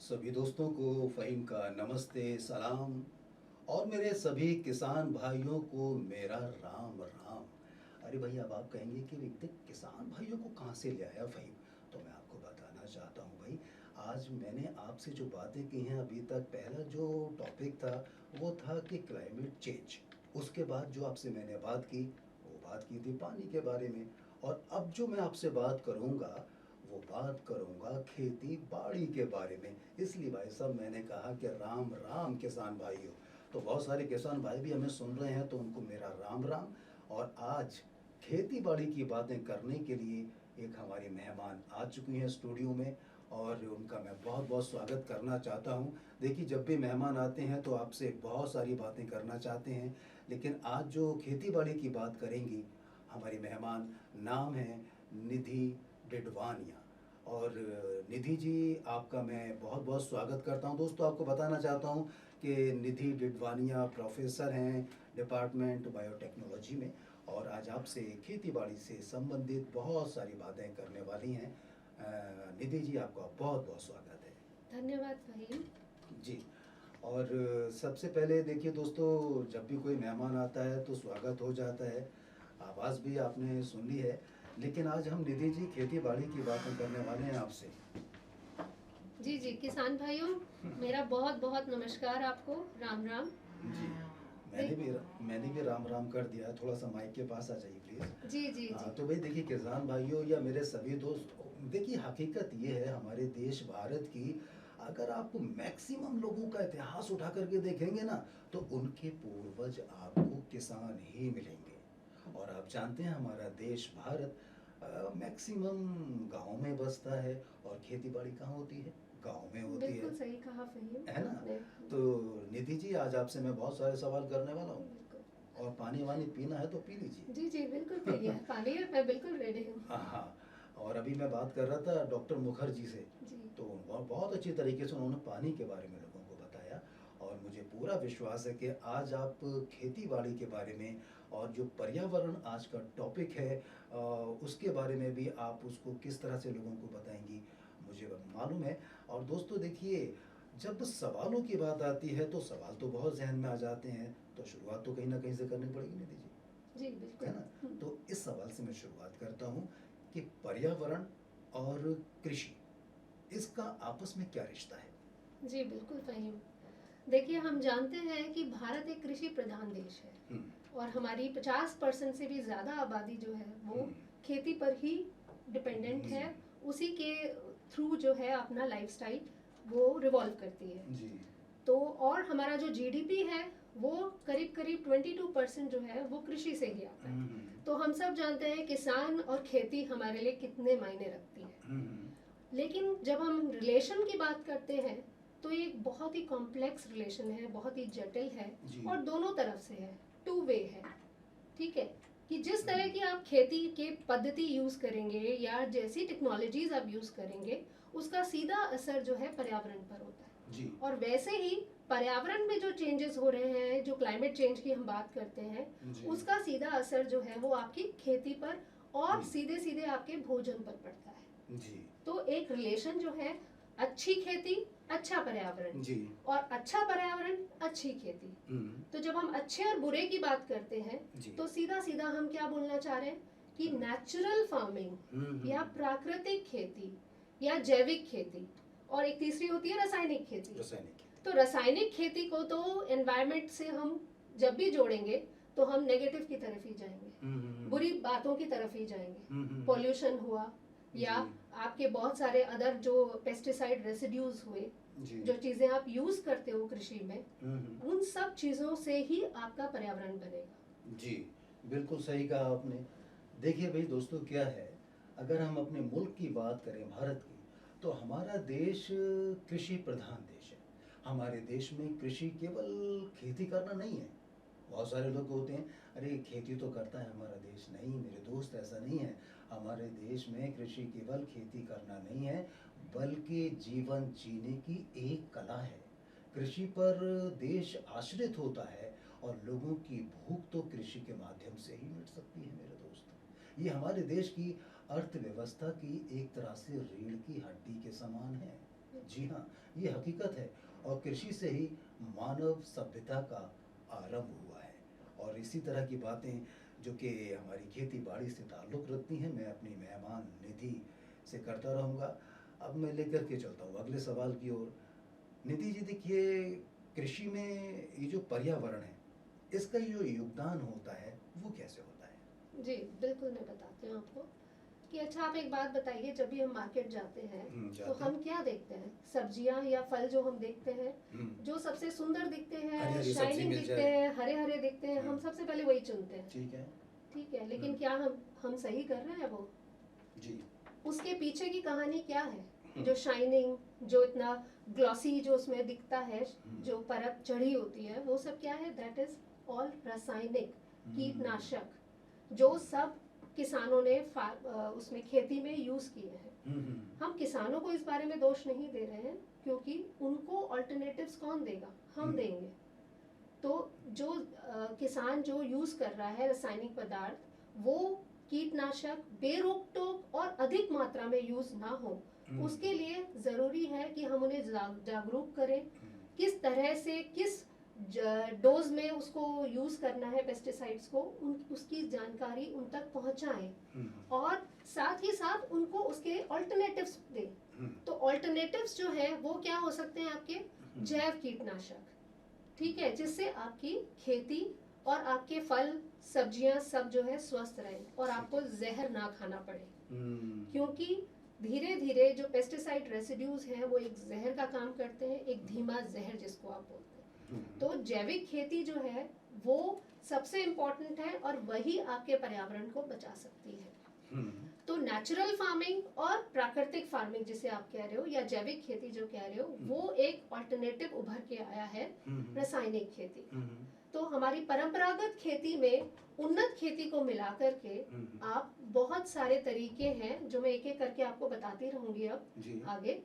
सभी दोस्तों को फ़हीम का नमस्ते, सलाम और मेरे सभी किसान भाइयों को मेरा राम राम। अरे भाई अब आप कहेंगे कि इतने किसान भाइयों को कहाँ से ले आया फ़हीम? तो मैं आपको बताना चाहता हूँ भाई, आज मैंने आपसे जो बातें की हैं अभी तक, पहला जो टॉपिक था वो था कि क्लाइमेट चेंज। उसके बाद जो आपसे मैंने बात की, वो बात की थी पानी के बारे में। और अब जो मैं आपसे बात करूँगा वो बात करूंगा खेती बाड़ी के बारे में। इसलिए भाई साहब मैंने कहा कि राम राम किसान भाइयों। तो बहुत सारे किसान भाई भी हमें सुन रहे हैं तो उनको मेरा राम राम। और आज खेती बाड़ी की बातें करने के लिए एक हमारी मेहमान आ चुकी हैं स्टूडियो में और उनका मैं बहुत बहुत स्वागत करना चाहता हूं। देखिए जब भी मेहमान आते हैं तो आपसे बहुत सारी बातें करना चाहते हैं, लेकिन आज जो खेती बाड़ी की बात करेंगी हमारी मेहमान, नाम है निधि डिडवानिया। और निधि जी आपका मैं बहुत बहुत स्वागत करता हूं। दोस्तों आपको बताना चाहता हूं कि निधि डिडवानिया प्रोफेसर हैं डिपार्टमेंट बायोटेक्नोलॉजी में और आज आपसे खेती बाड़ी से संबंधित बहुत सारी बातें करने वाली हैं। निधि जी आपका बहुत बहुत स्वागत है। धन्यवाद फहीम। जी। और सबसे पहले देखिए दोस्तों, जब भी कोई मेहमान आता है तो स्वागत हो जाता है, आवाज़ भी आपने सुन ली है। लेकिन आज हम निधि जी खेती बाड़ी की बातें करने वाले हैं आपसे। जी जी किसान भाइयों, मेरा बहुत बहुत नमस्कार आपको। राम राम। जी। मैंने देख भी मैंने भी राम राम कर दिया। थोड़ा सा माइक के पास आ जाइए प्लीज़। जी जी जी। तो भाई देखिए किसान भाइयों या मेरे सभी दोस्त, देखिए हकीकत ये है हमारे देश भारत की, अगर आप मैक्सिमम लोगों का इतिहास उठा करके देखेंगे ना तो उनके पूर्वज आपको किसान ही मिलेंगे। और आप जानते हैं हमारा देश भारत मैक्सिमम गांव में बसता है और खेती बाड़ी कहाँ होती है? गांव में होती बिल्कुल है सही कहा फहीम है ना? आपने। तो निधि जी आज आपसे मैं बहुत सारे सवाल करने वाला हूँ बिल्कुल। और पानी वानी पीना है तो पी लीजिए। जी जी बिल्कुल पीलिए पानी, मैं बिल्कुल रेडी हूँ। हाँ। और अभी मैं बात कर रहा था डॉक्टर मुखर्जी से, जी तो बहुत अच्छी तरीके से उन्होंने पानी के बारे में लोगों को बताया। और मुझे पूरा विश्वास है कि आज आप खेती बाड़ी के बारे में और जो पर्यावरण आज का टॉपिक है उसके बारे में भी आप उसको किस तरह से लोगों को बताएंगी, मुझे मालूम है। और दोस्तों देखिए, जब सवालों की बात आती है तो सवाल तो बहुत जहन में आ जाते हैं, तो शुरुआत तो कहीं ना कहीं से करनी पड़ेगी निधि जी, जी है बिल्कुल। ना? तो इस सवाल से मैं शुरुआत करता हूँ कि पर्यावरण और कृषि, इसका आपस में क्या रिश्ता है? जी बिल्कुल फहीम। देखिए हम जानते हैं कि भारत एक कृषि प्रधान देश है हम्म। और हमारी 50% से भी ज़्यादा आबादी जो है वो हम्म। खेती पर ही डिपेंडेंट है। हम्म। उसी के थ्रू जो है अपना लाइफस्टाइल वो रिवॉल्व करती है। जी। तो और हमारा जो जीडीपी है वो करीब करीब 22% जो है वो कृषि से ही आता है। हम्म। तो हम सब जानते हैं किसान और खेती हमारे लिए कितने मायने रखती है। हम्म। लेकिन जब हम रिलेशन की बात करते हैं तो ये एक बहुत ही कॉम्प्लेक्स रिलेशन है, बहुत ही जटिल है जी। और दोनों तरफ से है, टू वे है। ठीक है कि जिस तरह की हम्म। आप खेती के पद्धति यूज करेंगे या जैसी टेक्नोलॉजीज आप यूज करेंगे उसका सीधा असर जो है पर्यावरण पर होता है। जी। और वैसे ही पर्यावरण में जो चेंजेस हो रहे हैं, जो क्लाइमेट चेंज की हम बात करते हैं, जी। उसका सीधा असर जो है वो आपकी खेती पर और हम्म। सीधे सीधे आपके भोजन पर पड़ता है। जी। तो एक रिलेशन जो है, अच्छी खेती अच्छा पर्यावरण जी। और अच्छा पर्यावरण अच्छी खेती। हम्म। तो जब हम अच्छे और बुरे की बात करते हैं जी। तो सीधा सीधा हम क्या बोलना चाह रहे हैं कि नेचुरल फार्मिंग या प्राकृतिक खेती या जैविक खेती, और एक तीसरी होती है रासायनिक खेती। रासायनिक खेती। तो रासायनिक खेती को तो एनवायरनमेंट से हम जब भी जोड़ेंगे तो हम नेगेटिव की तरफ ही जाएंगे, बुरी बातों की तरफ ही जाएंगे। पॉल्यूशन हुआ या आपके बहुत सारे अदर जो पेस्टिसाइड रेसिड्यूज हुए, जी। जो चीजें आप यूज करते हो कृषि में, उन सब चीजों से ही आपका पर्यावरण बनेगा। जी, बिल्कुल सही कहा आपने। देखिए भाई दोस्तों क्या है, अगर हम अपने मुल्क की बात करें भारत की, तो हमारा देश कृषि प्रधान देश है। हमारे देश में कृषि केवल खेती करना नहीं है। बहुत सारे लोग होते हैं, अरे खेती तो करता है हमारा देश। नहीं मेरे दोस्त, ऐसा नहीं है। हमारे देश में कृषि केवल खेती करना नहीं है, बल्कि जीवन जीने की एक कला है। कृषि पर देश आश्रित होता है और लोगों की भूख तो कृषि के माध्यम से ही मिट सकती है मेरे दोस्त। ये हमारे देश की अर्थव्यवस्था की एक तरह से रीढ़ की हड्डी के समान है। जी हाँ, ये हकीकत है और कृषि से ही मानव सभ्यता का आरंभ हुआ है। और इसी तरह की बातें जो कि हमारी खेती बाड़ी से ताल्लुक़ रखती हैं, मैं अपनी मेहमान निधि से करता रहूँगा। अब मैं लेकर के चलता हूँ अगले सवाल की ओर। निधि जी देखिए, कृषि में ये जो पर्यावरण है, इसका जो योगदान होता है वो कैसे होता है? जी बिल्कुल, मैं बताती हूँ आपको कि अच्छा आप एक बात बताइए, जब भी हम मार्केट जाते हैं तो जाते हम हैं। क्या देखते हैं? सब्जियां या फल जो हम देखते हैं, जो सबसे सुंदर दिखते हैं, हरी हरी सब्जी शाइनिंग मिल दिखते जाए। हैं, हरे हरे दिखते हैं, हम सबसे पहले वही चुनते हैं। ठीक है। ठीक है, लेकिन क्या हम सही कर रहे हैं वो? जी। उसके पीछे की कहानी क्या है? जो शाइनिंग, जो इतना ग्लॉसी जो उसमें दिखता है, जो परत चढ़ी होती है, वो सब क्या है? दैट इज ऑल रासायनिक कीटनाशक, जो सब किसानों ने उसमें खेती में यूज किए हैं। हम किसानों को इस बारे में दोष नहीं दे रहे हैं, क्योंकि उनको ऑल्टरनेटिव्स कौन देगा? हम देंगे। तो जो किसान जो यूज कर रहा है रासायनिक पदार्थ, वो कीटनाशक बेरोक टोक और अधिक मात्रा में यूज ना हो, उसके लिए जरूरी है कि हम उन्हें जागरूक करें, किस तरह से किस डोज में उसको यूज करना है पेस्टिसाइड्स को, उसकी जानकारी उन तक पहुंचाएं और साथ ही साथ उनको उसके ऑल्टरनेटिव्स दें। तो ऑल्टरनेटिव्स जो है वो क्या हो सकते हैं? आपके जैव कीटनाशक, ठीक है, जिससे आपकी खेती और आपके फल सब्जियां सब जो है स्वस्थ रहे और आपको जहर ना खाना पड़े। क्योंकि धीरे धीरे जो पेस्टिसाइड रेसिड्यूज हैं वो एक जहर का काम करते हैं, एक धीमा जहर जिसको आप बोलते हैं। तो जैविक खेती जो है वो सबसे इम्पोर्टेंट है और वही आपके पर्यावरण को बचा सकती है। तो नेचुरल फार्मिंग और प्राकृतिक फार्मिंग जिसे आप कह रहे हो, या जैविक खेती जो कह रहे हो, वो एक ऑल्टरनेटिव उभर के आया है रासायनिक खेती। तो हमारी परंपरागत खेती में उन्नत खेती को मिला करके आप बहुत सारे तरीके हैं जो मैं एक एक करके आपको बताती रहूंगी अब आगे।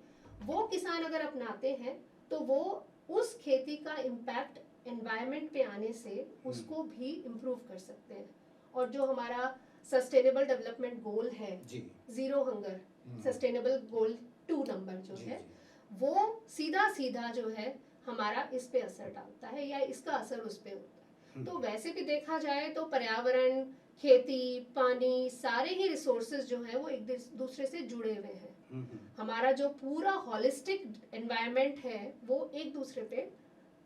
वो किसान अगर अपनाते हैं तो वो उस खेती का इम्पैक्ट एनवायरनमेंट पे आने से उसको भी इम्प्रूव कर सकते हैं। और जो हमारा सस्टेनेबल डेवलपमेंट गोल है, जीरो हंगर सस्टेनेबल गोल 2 नंबर जो है, वो सीधा सीधा जो है हमारा इस पे असर डालता है या इसका असर उस पे होता है। तो वैसे भी देखा जाए तो पर्यावरण, खेती, पानी, सारे ही रिसोर्सेज जो है वो एक दूसरे से जुड़े हुए हैं। हमारा जो पूरा होलिस्टिक एनवायरनमेंट है वो एक दूसरे पे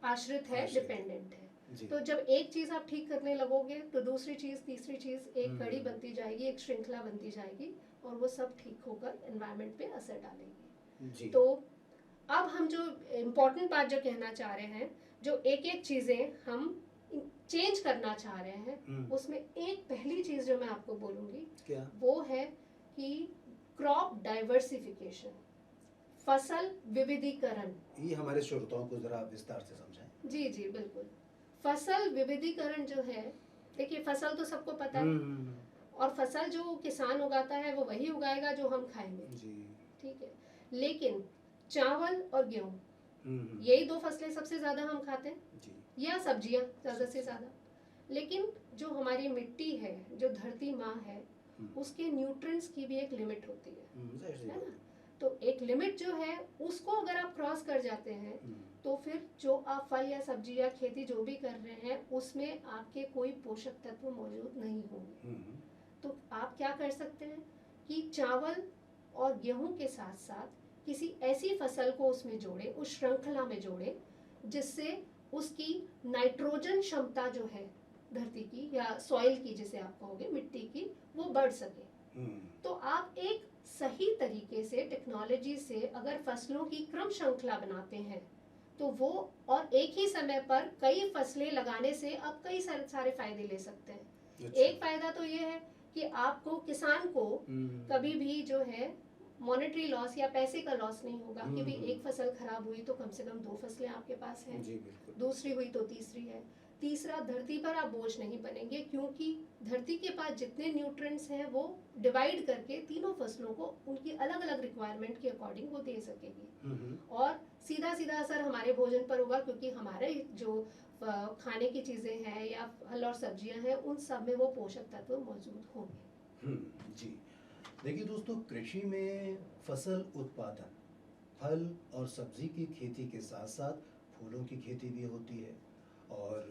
आश्रित है, डिपेंडेंट है। तो जब एक चीज आप ठीक करने लगोगे तो दूसरी चीज, तीसरी चीज, एक कड़ी बनती जाएगी, एक श्रृंखला बनती जाएगी और वो सब ठीक होकर एनवायरनमेंट पे असर डालेगी। तो अब हम जो इम्पोर्टेंट बात जो कहना चाह रहे हैं, जो एक एक चीजें हम चेंज करना चाह रहे हैं, उसमें एक पहली चीज जो मैं आपको बोलूंगी क्या? वो है कि क्रॉप डाइवर्सिफिकेशन, फसल विविधीकरण। ये हमारे श्रोताओं को जरा विस्तार से समझाएं। जी जी बिल्कुल। फसल विविधीकरण जो है, देखिए फसल तो सबको पता है और फसल जो किसान उगाता है वो वही उगाएगा जो हम खाएंगे जी। ठीक है, लेकिन चावल और गेहूं, यही 2 फसलें सबसे ज्यादा हम खाते हैं जी। या सब्जियां ज्यादा से ज्यादा। लेकिन जो हमारी मिट्टी है, जो धरती माँ है, उसके न्यूट्रिएंट्स की भी एक लिमिट होती है ना? तो एक लिमिट जो है उसको अगर आप क्रॉस कर जाते हैं तो फिर जो आप फल या सब्जी या खेती जो भी कर रहे हैं उसमें आपके कोई पोषक तत्व मौजूद नहीं होंगे। तो आप क्या कर सकते हैं कि चावल और गेहूं के साथ साथ किसी ऐसी फसल को उसमें जोड़े, उस श्रृंखला में जोड़े, जिससे उसकी नाइट्रोजन क्षमता जो है धरती की या सॉइल की, जिसे आप कहोगे मिट्टी की, वो बढ़ सके। तो आप एक सही तरीके से टेक्नोलॉजी से अगर फसलों की क्रम श्रृंखला बनाते हैं तो वो, और एक ही समय पर कई फसलें लगाने से आप कई सारे फायदे ले सकते हैं। अच्छा। एक फायदा तो ये है कि आपको, किसान को कभी भी जो है मॉनेटरी लॉस या पैसे का लॉस नहीं होगा कि भी एक फसल खराब हुई तो कम से कम 2 फसलें आपके पास हैं, दूसरी हुई तो तीसरी है। तीसरा, धरती पर आप बोझ नहीं बनेंगे क्योंकि धरती के पास जितने न्यूट्रिएंट्स हैं वो डिवाइड करके तीनों फसलों को उनकी अलग अलग रिक्वायरमेंट के अकॉर्डिंग वो दे सकेगी। और सीधा सीधा असर हमारे भोजन पर होगा क्योंकि हमारे जो खाने की चीजें हैं या फल और सब्जियां हैं उन सब में वो पोषक तत्व मौजूद होंगे। जी देखिए दोस्तों, कृषि में फसल उत्पादन फल और सब्जी की खेती के साथ साथ फूलों की खेती भी होती है। और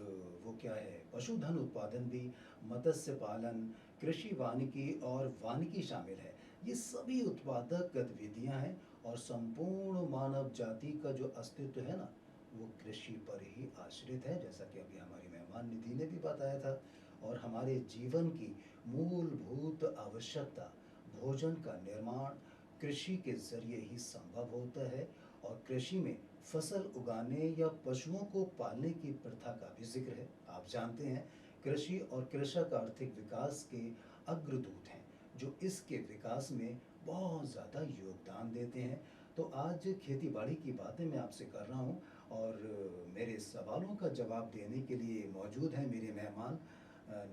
वो क्या है, पशुधन उत्पादन भी, मत्स्य पालन, कृषि वानिकी और वानिकी शामिल है। ये सभी उत्पादक गतिविधियां हैं और संपूर्ण मानव जाति का जो अस्तित्व है ना, वो कृषि पर ही आश्रित है, जैसा कि अभी हमारी मेहमान निधि ने भी बताया था। और हमारे जीवन की मूलभूत आवश्यकता, भोजन का निर्माण कृषि के जरिए ही संभव होता है। और कृषि में फसल उगाने या पशुओं को पालने की प्रथा का भी जिक्र है। आप जानते हैं, कृषि और कृषक आर्थिक विकास के अग्रदूत हैं, जो इसके विकास में बहुत ज़्यादा योगदान देते हैं। तो आज खेती बाड़ी की बातें मैं आपसे कर रहा हूँ और मेरे सवालों का जवाब देने के लिए मौजूद हैं मेरे मेहमान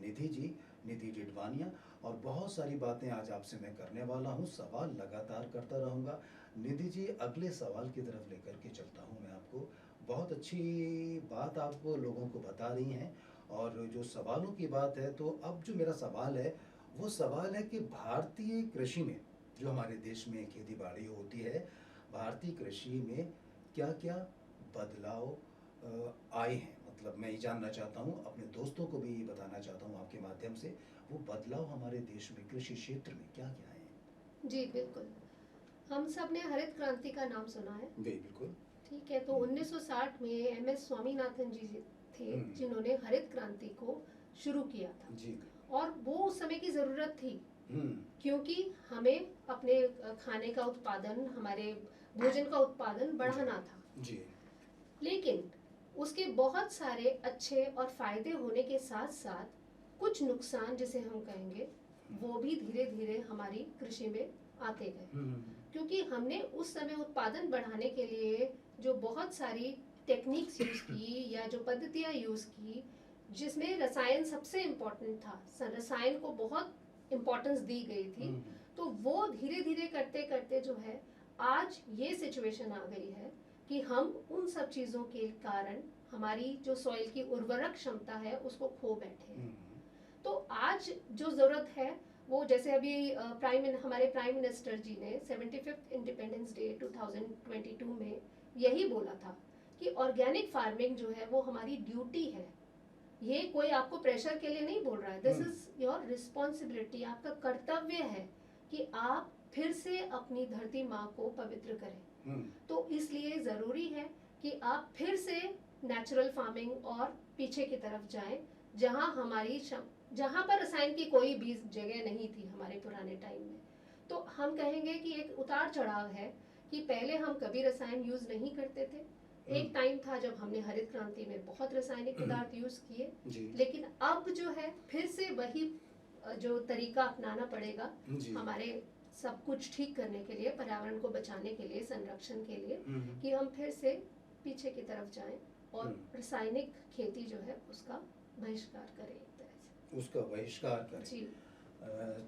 निधि जी, निधि डिडवानिया। और बहुत सारी बातें आज आपसे मैं करने वाला हूँ, सवाल लगातार करता रहूँगा। निधि जी, अगले सवाल की तरफ लेकर के चलता हूँ मैं आपको। बहुत अच्छी बात आप लोगों को बता रही हैं। और जो सवालों की बात है, तो अब जो मेरा सवाल है, वो सवाल है कि भारतीय कृषि में, जो हमारे देश में खेती बाड़ी होती है, भारतीय कृषि में क्या क्या बदलाव आए हैं। मतलब मैं ये जानना चाहता हूँ, अपने दोस्तों को भी ये बताना चाहता हूँ आपके माध्यम से, वो बदलाव हमारे देश में कृषि क्षेत्र में क्या क्या है। जी बिल्कुल। हम सब ने हरित क्रांति का नाम सुना है। बिल्कुल। ठीक है, तो 1960 में एमएस स्वामीनाथन जी थे जिन्होंने हरित क्रांति को शुरू किया था जी। और वो उस समय की ज़रूरत थी, क्योंकि हमें अपने खाने का उत्पादन, हमारे भोजन का उत्पादन बढ़ाना था जी। लेकिन उसके बहुत सारे अच्छे और फायदे होने के साथ साथ कुछ नुकसान, जिसे हम कहेंगे, वो भी धीरे धीरे हमारी कृषि में आते गए। क्योंकि हमने उस समय उत्पादन बढ़ाने के लिए जो बहुत सारी टेक्निक्स यूज की या जो पद्धतियां यूज की, जिसमें रसायन सबसे इम्पोर्टेंट था, रसायन को बहुत इम्पोर्टेंस दी गई थी, तो वो धीरे धीरे करते करते जो है आज ये सिचुएशन आ गई है कि हम उन सब चीज़ों के कारण हमारी जो सॉइल की उर्वरक क्षमता है उसको खो बैठे हैं। तो आज जो ज़रूरत है वो, जैसे अभी हमारे प्राइम मिनिस्टर जी ने 75th इंडिपेंडेंस डे 2022 में यही बोला था कि ऑर्गेनिक फार्मिंग जो है वो हमारी ड्यूटी है। ये कोई आपको प्रेशर के लिए नहीं बोल रहा है, दिस इज योर रिस्पॉन्सिबिलिटी, आपका कर्तव्य है कि आप फिर से अपनी धरती माँ को पवित्र करें। तो इसलिए ज़रूरी है कि आप फिर से नेचुरल फार्मिंग और पीछे की तरफ जाएं, जहाँ पर रसायन की कोई भी जगह नहीं थी हमारे पुराने टाइम में। तो हम कहेंगे कि एक उतार चढ़ाव है कि पहले हम कभी रसायन यूज नहीं करते थे। एक टाइम था जब हमने हरित क्रांति में बहुत रासायनिक पदार्थ यूज किए, लेकिन अब जो है फिर से वही जो तरीका अपनाना पड़ेगा हमारे सब कुछ ठीक करने के लिए, पर्यावरण को बचाने के लिए, संरक्षण के लिए, कि हम फिर से पीछे की तरफ जाएं और रासायनिक खेती जो है उसका बहिष्कार करें, एक तरह से उसका बहिष्कार करें। जी।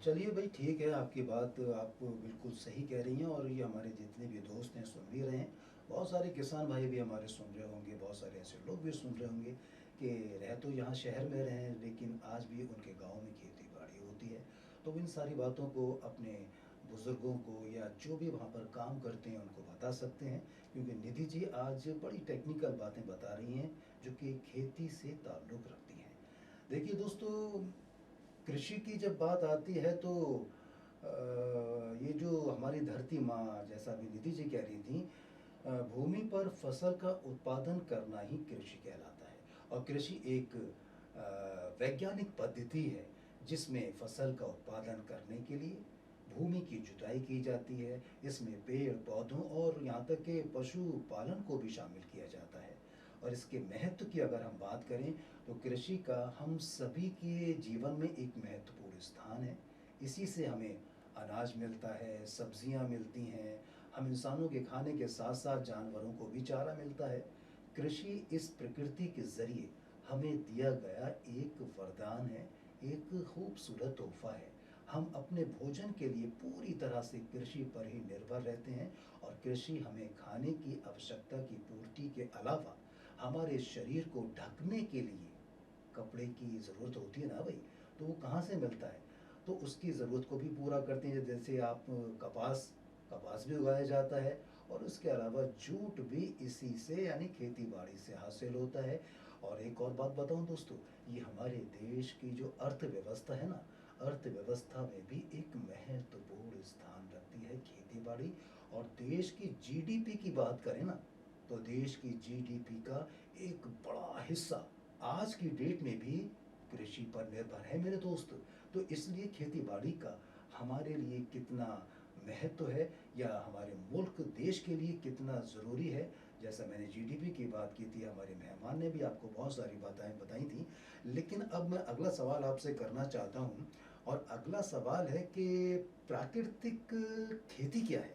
चलिए भाई, ठीक है, आपकी बात आप बिल्कुल सही कह रही हैं और ये हमारे जितने भी दोस्त हैं सुन भी रहे हैं। बहुत सारे किसान भाई भी हमारे सुन रहे होंगे, बहुत सारे ऐसे लोग भी सुन रहे होंगे कि रह तो यहाँ शहर में रहे हैं लेकिन आज भी उनके गांव में खेती बाड़ी होती है। तो इन सारी बातों को अपने बुज़ुर्गों को या जो भी वहाँ पर काम करते हैं उनको बता सकते हैं, क्योंकि निधि जी आज बड़ी टेक्निकल बातें बता रही हैं जो कि खेती से ताल्लुक़ रखती हैं। देखिए दोस्तों, कृषि की जब बात आती है तो ये जो हमारी धरती माँ, जैसा अभी निधि जी कह रही थी, भूमि पर फसल का उत्पादन करना ही कृषि कहलाता है। और कृषि एक वैज्ञानिक पद्धति है जिसमें फसल का उत्पादन करने के लिए भूमि की जुताई की जाती है। इसमें पेड़ पौधों और यहाँ तक कि पशु पालन को भी शामिल किया जाता है। और इसके महत्व की अगर हम बात करें तो कृषि का हम सभी के जीवन में एक महत्वपूर्ण स्थान है। इसी से हमें अनाज मिलता है, सब्जियां मिलती हैं, हम इंसानों के खाने के साथ साथ जानवरों को भी चारा मिलता है। कृषि इस प्रकृति के जरिए हमें दिया गया एक वरदान है, एक खूबसूरत तोहफा है। हम अपने भोजन के लिए पूरी तरह से कृषि पर ही निर्भर रहते हैं और कृषि हमें खाने की आवश्यकता की पूर्ति के अलावा हमारे शरीर को ढकने के लिए कपड़े की ज़रूरत होती है ना भाई, तो वो कहाँ से मिलता है, तो उसकी ज़रूरत को भी पूरा करते हैं। जैसे आप कपास भी उगाया जाता है और उसके अलावा झूठ भी इसी से यानी खेती बाड़ी से हासिल होता है। और एक और बात बताऊं दोस्तों, ये हमारे देश की जो अर्थव्यवस्था है ना, अर्थव्यवस्था में भी एक महत्वपूर्ण स्थान रखती है खेती बाड़ी। और देश की जीडीपी की बात करें ना, तो देश की जीडीपी का एक बड़ा हिस्सा आज की डेट में भी कृषि पर निर्भर है मेरे दोस्त। तो इसलिए खेती बाड़ी का हमारे लिए कितना महत्व है, या हमारे मुल्क देश के लिए कितना ज़रूरी है। जैसा मैंने जीडीपी की बात की थी, हमारे मेहमान ने भी आपको बहुत सारी बातें बताई थी। लेकिन अब मैं अगला सवाल आपसे करना चाहता हूँ, और अगला सवाल है कि प्राकृतिक खेती क्या है।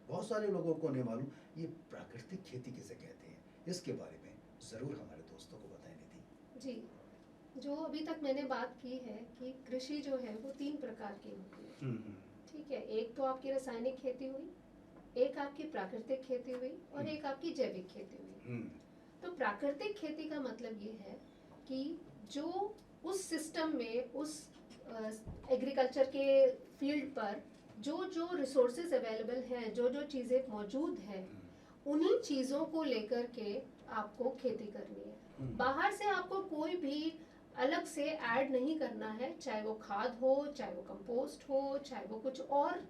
बहुत सारे लोगों को नहीं मालूम ये प्राकृतिक खेती किसे कहते हैं। इसके बारे में ज़रूर हमारे दोस्तों को बताएं निधि। जी, जो अभी तक मैंने बात की है कि कृषि जो है वो 3 प्रकार की होती है। ठीक है, एक तो आपकी रासायनिक खेती हुई, एक आपकी प्राकृतिक खेती हुई और एक आपकी जैविक खेती हुई। तो प्राकृतिक खेती का मतलब ये है कि जो उस सिस्टम में, उस एग्रीकल्चर के फील्ड पर जो जो रिसोर्सेज अवेलेबल हैं, जो जो चीज़ें मौजूद हैं, उन्हीं चीज़ों को लेकर के आपको खेती करनी है। बाहर से आपको कोई भी अलग से ऐड नहीं करना है, चाहे वो खाद हो, चाहे वो कंपोस्ट हो, चाहे वो कुछ और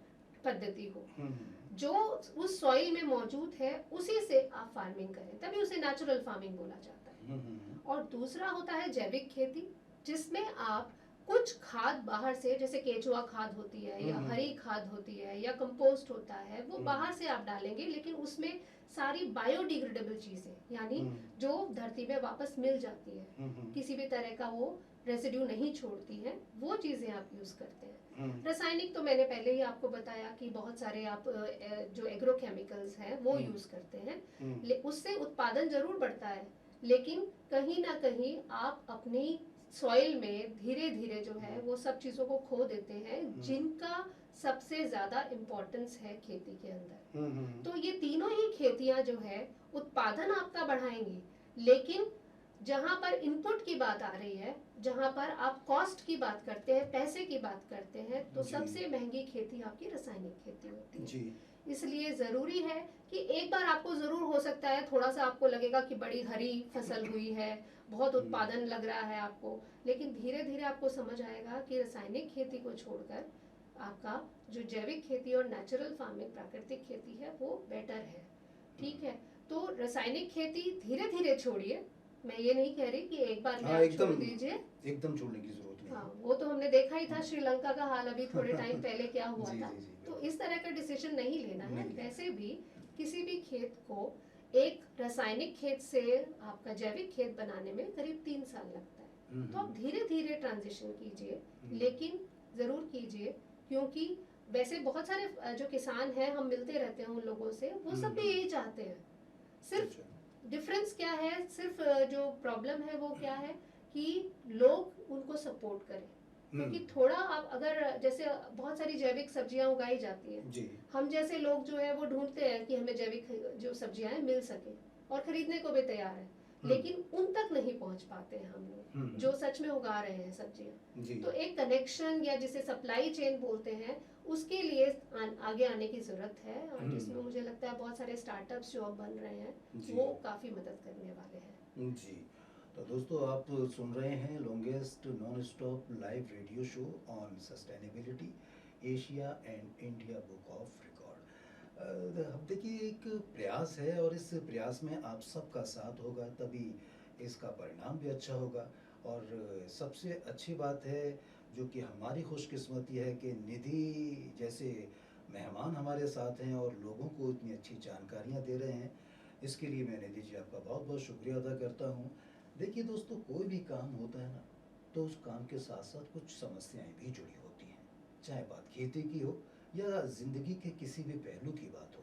पद्धति हो। जो उस सॉइल में मौजूद है उसी से आप फार्मिंग करें, तभी उसे नेचुरल फार्मिंग बोला जाता है। और दूसरा होता है जैविक खेती, जिसमें आप कुछ खाद बाहर से, जैसे केचुआ खाद होती है या हरी खाद होती है या कंपोस्ट होता है, वो बाहर से आप डालेंगे, लेकिन उसमें सारी बायोडिग्रेडेबल चीजें, यानी जो धरती में वापस मिल जाती है, किसी भी तरह का वो रेसिड्यू नहीं छोड़ती है, वो चीजें आप यूज करते हैं। रासायनिक तो मैंने पहले ही आपको बताया कि बहुत सारे आप जो एग्रोकेमिकल्स हैं वो यूज करते हैं, उससे उत्पादन जरूर बढ़ता है, लेकिन कहीं ना कहीं आप अपनी सॉइल में धीरे धीरे जो है वो सब चीजों को खो देते हैं, जिनका सबसे ज्यादा इम्पोर्टेंस है खेती के अंदर। तो ये तीनों ही खेतियां जो है उत्पादन आपका बढ़ाएंगी, लेकिन जहां पर इनपुट की बात आ रही है, जहां पर आप कॉस्ट की बात करते हैं, पैसे की बात करते हैं, तो सबसे महंगी खेती आपकी रासायनिक खेती होती है जी। इसलिए जरूरी है कि एक बार आपको जरूर हो सकता है, थोड़ा सा आपको लगेगा कि बड़ी हरी फसल हुई है, बहुत उत्पादन लग रहा है आपको, लेकिन धीरे धीरे आपको समझ आएगा कि रासायनिक खेती को छोड़कर आपका जो जैविक खेती और नेचुरल फार्मिंग, प्राकृतिक खेती है, वो बेटर है। ठीक है, तो रासायनिक खेती धीरे धीरे छोड़िए, मैं ये नहीं कह रही कि एक बार में आप छोड़ दीजिए, एकदम छोड़ने की जरूरत नहीं। हाँ, वो तो हमने देखा ही था श्रीलंका का हाल अभी थोड़े टाइम पहले क्या हुआ था। तो इस तरह का डिसीजन नहीं लेना है। वैसे भी किसी भी खेत को एक रासायनिक खेत से आपका जैविक खेत बनाने में करीब 3 साल लगता है। तो आप धीरे धीरे ट्रांजिशन कीजिए, लेकिन जरूर कीजिए, क्योंकि वैसे बहुत सारे जो किसान हैं, हम मिलते रहते हैं उन लोगों से, वो सब भी यही चाहते हैं। सिर्फ डिफरेंस क्या है, सिर्फ जो प्रॉब्लम है वो क्या है कि लोग उनको सपोर्ट करें। क्योंकि थोड़ा आप अगर, जैसे बहुत सारी जैविक सब्जियां उगाई जाती हैं, हम जैसे लोग जो है वो ढूंढते हैं कि हमें जैविक जो सब्जियां हैं मिल सके, और खरीदने को भी तैयार है, लेकिन उन तक नहीं पहुंच पाते हैं हम लोग जो सच में उगा रहे हैं सब्जियां। तो एक कनेक्शन, या जिसे सप्लाई चेन बोलते हैं, उसके लिए आगे आने की जरूरत है, और जिसमें मुझे लगता है बहुत सारे स्टार्टअप्स जो अब बन रहे हैं वो काफी मदद करने वाले हैं जी। तो दोस्तों, आप सुन रहे हैं longest non stop live radio show on sustainability, Asia and India book of record. अब देखिए, एक प्रयास है, और इस प्रयास में आप सबका साथ होगा, तभी इसका परिणाम भी अच्छा होगा। और सबसे अच्छी बात है जो कि हमारी खुशकिस्मती है कि निधि जैसे मेहमान हमारे साथ हैं और लोगों को इतनी अच्छी जानकारियाँ दे रहे हैं। इसके लिए मैं निधि जी आपका बहुत बहुत शुक्रिया अदा करता हूँ। देखिए दोस्तों, कोई भी काम होता है ना, तो उस काम के साथ साथ कुछ समस्याएं भी जुड़ी होती हैं, चाहे बात खेती की हो या ज़िंदगी के किसी भी पहलू की बात हो।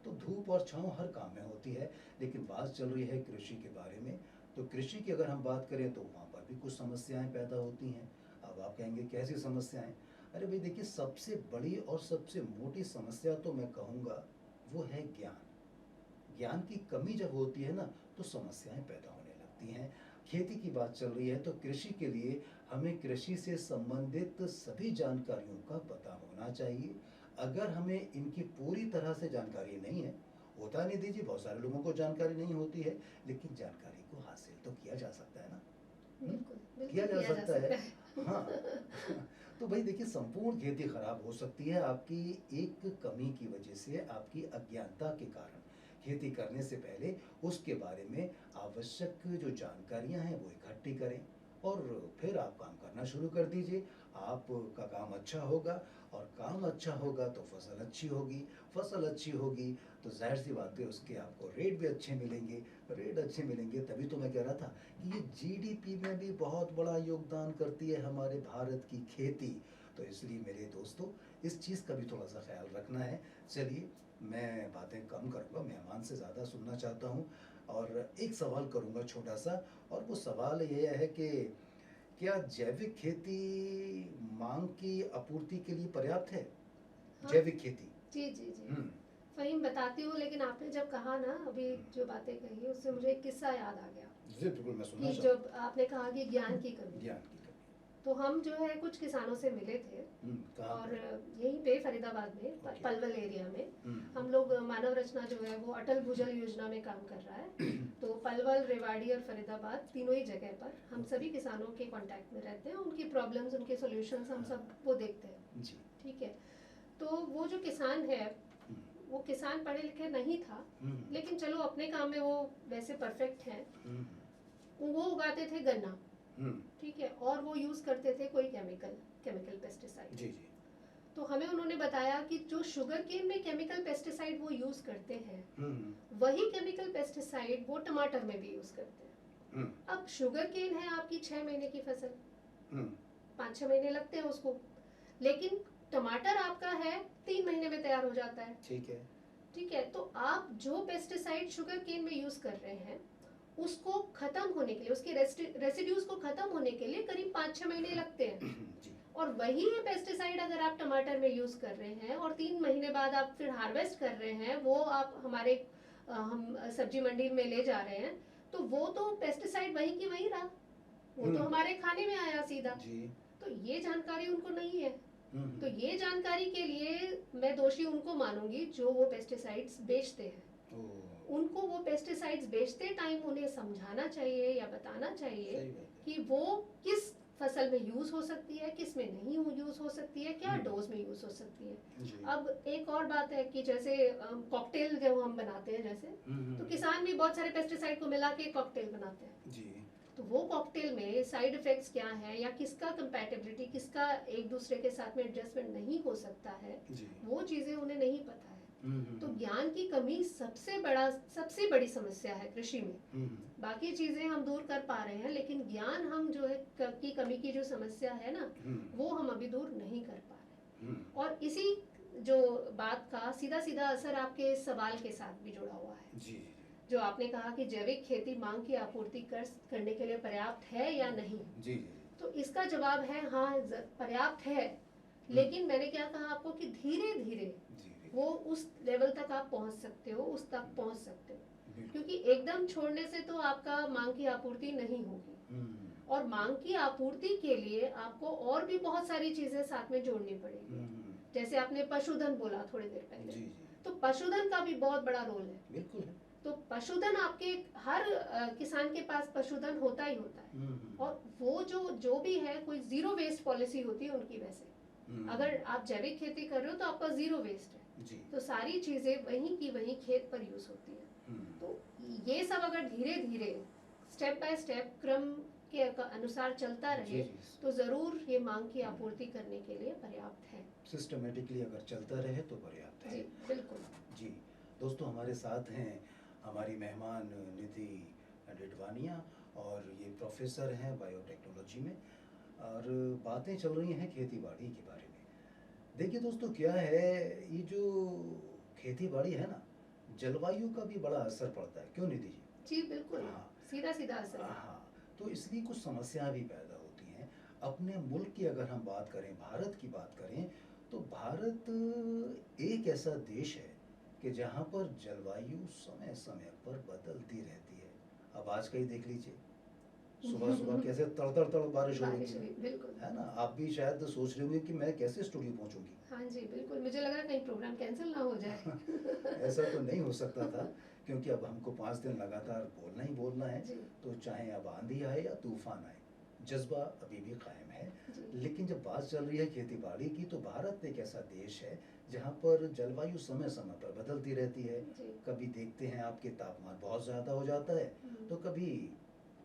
तो धूप और छांव हर काम में होती है, लेकिन बात चल रही है कृषि के बारे में। तो कृषि की अगर हम बात करें तो वहाँ पर भी कुछ समस्याएं पैदा होती हैं। अब आप कहेंगे कैसी समस्याएं? अरे भाई देखिए, सबसे बड़ी और सबसे मोटी समस्या तो मैं कहूँगा वो है ज्ञान। ज्ञान की कमी जब होती है ना, तो समस्याएं पैदा होने लगती हैं। खेती की बात चल रही है तो कृषि के लिए हमें कृषि से संबंधित सभी जानकारियों का पता होना चाहिए। अगर हमें इनकी पूरी तरह से जानकारी नहीं है होता नहीं दीजिए, बहुत सारे लोगों को जानकारी नहीं होती है, लेकिन जानकारी को हासिल तो किया जा सकता है ना। बिल्कुल किया जा किया सकता है। है। हाँ। तो भाई देखिए, संपूर्ण खेती खराब हो सकती है आपकी एक कमी की वजह से, आपकी अज्ञानता के कारण। खेती करने से पहले उसके बारे में आवश्यक जो जानकारियां हैं वो इकट्ठी करें और फिर आप काम करना शुरू कर दीजिए। आपका काम अच्छा होगा और काम अच्छा होगा तो फसल अच्छी होगी, फसल अच्छी होगी तो जाहिर सी बात है उसके आपको रेट भी अच्छे मिलेंगे। रेट अच्छे मिलेंगे तभी तो मैं कह रहा था कि ये जीडीपी में भी बहुत बड़ा योगदान करती है हमारे भारत की खेती। तो इसलिए मेरे दोस्तों, इस चीज़ का भी थोड़ा सा ख्याल रखना है। चलिए, मैं बातें कम करूँगा, मेहमान से ज़्यादा सुनना चाहता हूँ और एक सवाल करूँगा छोटा सा। और वो सवाल ये है कि क्या जैविक खेती मांग की आपूर्ति के लिए पर्याप्त है? हाँ, जैविक खेती। जी फ़हीम बताती हूँ, लेकिन आपने जब कहा ना अभी जो बातें कही उससे मुझे एक किस्सा याद आ गया जी बिल्कुल, मैं सुनना कि चाहूँगा। जब आपने कहा कि ज्ञान की कमी, ज्ञान की कमी। तो हम जो है कुछ किसानों से मिले थे कहाँ और पे? यहीं पे फरीदाबाद में ओके। पलवल एरिया में हम्म। हम लोग मानव रचना जो है वो अटल भूजल योजना में काम कर रहा है। तो पलवल, रेवाड़ी और फरीदाबाद तीनों ही जगह पर हम सभी किसानों के कांटेक्ट में रहते हैं, उनकी प्रॉब्लम्स, उनके सॉल्यूशंस हम सब वो देखते हैं। जी। ठीक है। तो वो जो किसान है वो किसान पढ़े लिखे नहीं था, लेकिन चलो अपने काम में वो वैसे परफेक्ट हैं। वो उगाते थे गन्ना, ठीक है, और वो यूज करते थे कोई केमिकल पेस्टिसाइड। जी जी। तो हमें उन्होंने बताया कि जो शुगर केन में केमिकल पेस्टिसाइड वो यूज करते हैं, वही केमिकल पेस्टिसाइड वो टमाटर में भी यूज करते हैं। अब शुगर केन है आपकी 6 महीने की फसल, 5-6 महीने लगते हैं उसको, लेकिन टमाटर आपका है 3 महीने में तैयार हो जाता है। ठीक है। ठीक है। तो आप जो पेस्टिसाइड शुगर केन में यूज कर रहे हैं उसको खत्म होने के लिए, उसके रेसिड्यूज को खत्म होने के लिए करीब 5-6 महीने लगते हैं। जी। और वही पेस्टिसाइड अगर आप टमाटर में यूज कर रहे हैं और 3 महीने बाद आप फिर हार्वेस्ट कर रहे हैं, वो आप हमारे हम सब्जी मंडी में ले जा रहे हैं, तो वो तो पेस्टिसाइड वही की वही रहा, वो तो हमारे खाने में आया सीधा जी। तो ये जानकारी उनको नहीं है। तो ये जानकारी के लिए मैं दोषी उनको मानूंगी जो वो पेस्टिसाइड्स बेचते हैं। उनको वो पेस्टिसाइड्स बेचते टाइम उन्हें समझाना चाहिए या बताना चाहिए कि वो किस फसल में यूज हो सकती है, किस में नहीं यूज हो सकती है, क्या डोज में यूज हो सकती है। अब एक और बात है कि जैसे कॉकटेल जो हम बनाते हैं जैसे, तो किसान भी बहुत सारे पेस्टिसाइड को मिला के कॉकटेल बनाते हैं जी। तो वो कॉकटेल में साइड इफेक्ट्स क्या है या किसका कंपैटिबिलिटी, किसका एक दूसरे के साथ में एडजस्टमेंट नहीं हो सकता है, वो चीजें उन्हें नहीं पता है। तो ज्ञान की कमी सबसे बड़ी समस्या है कृषि में। बाकी चीजें हम दूर कर पा रहे हैं, लेकिन ज्ञान हम जो है की कमी की जो समस्या है ना, वो हम अभी दूर नहीं कर पा रहे। और इसी जो बात का सीधा सीधा असर आपके सवाल के साथ भी जुड़ा हुआ है जी। जो आपने कहा कि जैविक खेती मांग की आपूर्ति करने के लिए पर्याप्त है या नहीं जी। तो इसका जवाब है हाँ, पर्याप्त है, लेकिन मैंने क्या कहा आपको कि धीरे धीरे वो उस लेवल तक आप पहुंच सकते हो, उस तक पहुंच सकते हो, क्योंकि एकदम छोड़ने से तो आपका मांग की आपूर्ति नहीं होगी। और मांग की आपूर्ति के लिए आपको और भी बहुत सारी चीजें साथ में जोड़नी पड़ेगी। जैसे आपने पशुधन बोला थोड़ी देर पहले जी। तो पशुधन का भी बहुत बड़ा रोल है। बिल्कुल है। तो पशुधन आपके हर किसान के पास पशुधन होता ही होता है। और वो जो भी है कोई जीरो वेस्ट पॉलिसी होती है उनकी। वैसे अगर आप जैविक खेती कर रहे हो तो आपका जीरो वेस्ट है जी। तो सारी चीजें वहीं की वहीं खेत पर यूज होती है। तो ये सब अगर धीरे धीरे स्टेप बाय स्टेप क्रम के अनुसार चलता रहे तो जरूर ये मांग की आपूर्ति करने के लिए पर्याप्त है। सिस्टमेटिकली अगर चलता रहे तो पर्याप्त है जी बिल्कुल जी। दोस्तों, हमारे साथ हैं हमारी मेहमान निधि डिडवानिया और ये प्रोफेसर हैं बायोटेक्नोलॉजी में, और बातें चल रही हैं खेती बाड़ी के बारे में। देखिए दोस्तों, क्या है, ये जो खेती बाड़ी है ना, जलवायु का भी बड़ा असर पड़ता है, क्यों निधि जी? जी बिल्कुल। हाँ, सीधा सीधा असर है। हाँ, तो इसलिए कुछ समस्याएं भी पैदा होती हैं। अपने मुल्क की अगर हम बात करें, भारत की बात करें, तो भारत एक ऐसा देश है कि जहाँ पर जलवायु समय समय पर बदलती रहती है। अब आज का ही देख लीजिए, सुबह सुबह कैसे तड़तड़ तड़ बारिश हो रही बारिश है। हुई, बिल्कुल। है ना, आप भी शायद सोच रहे होंगे कि मैं कैसे स्टूडियो पहुंचूंगी। हाँ जी, बिल्कुल, मुझे लगा कहीं प्रोग्राम कैंसिल ना हो जाए। ऐसा तो नहीं हो सकता था, क्योंकि अब हमको 5 दिन लगातार बोलना ही बोलना है। जी, तो चाहे अब आंधी आए या तूफान आए, जज्बा अभी भी कायम है। जी, लेकिन जब बात चल रही है खेती बाड़ी की, तो भारत एक ऐसा देश है जहाँ पर जलवायु समय समय पर बदलती रहती है। जी। कभी देखते हैं आपके तापमान बहुत ज़्यादा हो जाता है, तो कभी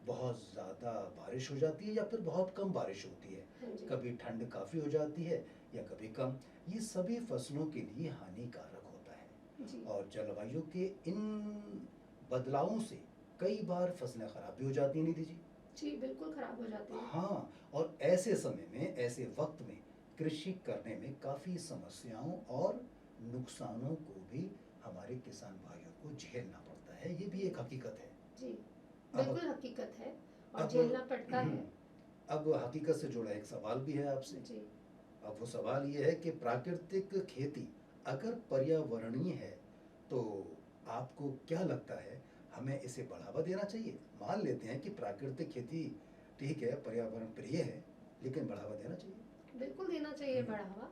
बहुत ज़्यादा बारिश हो जाती है या फिर बहुत कम बारिश होती है। हाँ जी, कभी ठंड काफ़ी हो जाती है या कभी कम। ये सभी फसलों के लिए हानिकारक होता है। जी, और जलवायु के इन बदलावों से कई बार फसलें खराब भी हो जाती हैं निधि जी। जी, बिल्कुल खराब हो जाती है। हाँ, और ऐसे समय में, ऐसे वक्त में कृषि करने में काफ़ी समस्याओं और नुकसानों को भी हमारे किसान भाइयों को झेलना पड़ता है। ये भी एक हकीकत है। जी, अब बिल्कुल हकीकत है और अब झेलना पड़ता है। अब हकीकत से जुड़ा एक सवाल भी है आपसे। जी, अब वो सवाल ये है कि प्राकृतिक खेती अगर पर्यावरणीय है, तो आपको क्या लगता है, हमें इसे बढ़ावा देना चाहिए? मान लेते हैं कि प्राकृतिक खेती ठीक है, पर्यावरण प्रिय है, लेकिन बढ़ावा देना चाहिए। बिल्कुल देना चाहिए हम्म, बढ़ावा।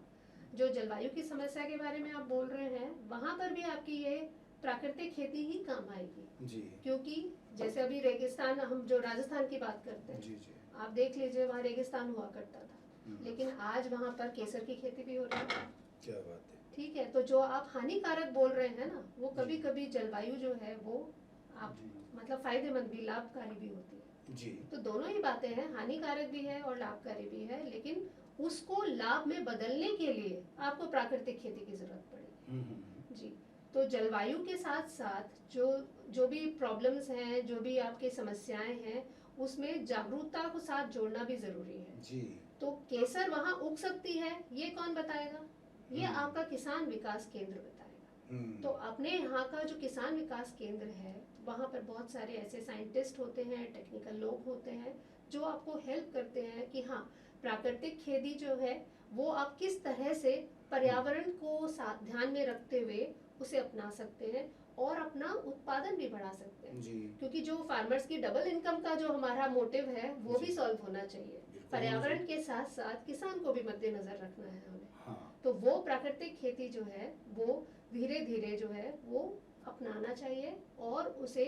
जो जलवायु की समस्या के बारे में आप बोल रहे हैं, वहाँ पर भी आपकी ये प्राकृतिक खेती ही काम आएगी। जी क्योंकि जैसे अभी रेगिस्तान, हम जो राजस्थान की बात करते हैं, जी जी। आप देख लीजिए वहाँ रेगिस्तान हुआ करता था, हम्म, लेकिन आज वहाँ पर केसर की खेती भी हो रही है। क्या बात है। ठीक है, तो जो आप हानिकारक बोल रहे हैं ना, वो जी कभी कभी जलवायु जो है वो आप जी मतलब फायदेमंद भी, लाभकारी भी होती है। जी। तो दोनों ही बातें हैं, हानिकारक भी है और लाभकारी भी है, लेकिन उसको लाभ में बदलने के लिए आपको प्राकृतिक खेती की जरूरत पड़ेगी। जी, तो जलवायु के साथ साथ जो जो भी प्रॉब्लम्स हैं, जो भी आपकी समस्याएं हैं, उसमें जागरूकता को साथ जोड़ना भी जरूरी है। जी। तो केसर वहाँ उग सकती है, ये कौन बताएगा? ये हम्म, आपका किसान विकास केंद्र बताएगा। तो हम्म, अपने यहाँ का जो किसान विकास केंद्र है, वहाँ पर बहुत सारे ऐसे साइंटिस्ट होते हैं, टेक्निकल लोग होते हैं, जो आपको हेल्प करते हैं कि हाँ, प्राकृतिक खेती जो है वो आप किस तरह से पर्यावरण को साथ ध्यान में रखते हुए उसे अपना सकते हैं और अपना उत्पादन भी बढ़ा सकते हैं। जी। क्योंकि जो फार्मर्स की डबल इनकम का जो हमारा मोटिव है, वो जी, भी सॉल्व होना चाहिए। बिल्कुल होना पर्यावरण चाहिए। के साथ साथ किसान को भी मद्देनजर रखना है हमें। हाँ। तो वो प्राकृतिक खेती जो है वो धीरे धीरे जो है वो अपनाना चाहिए, और उसे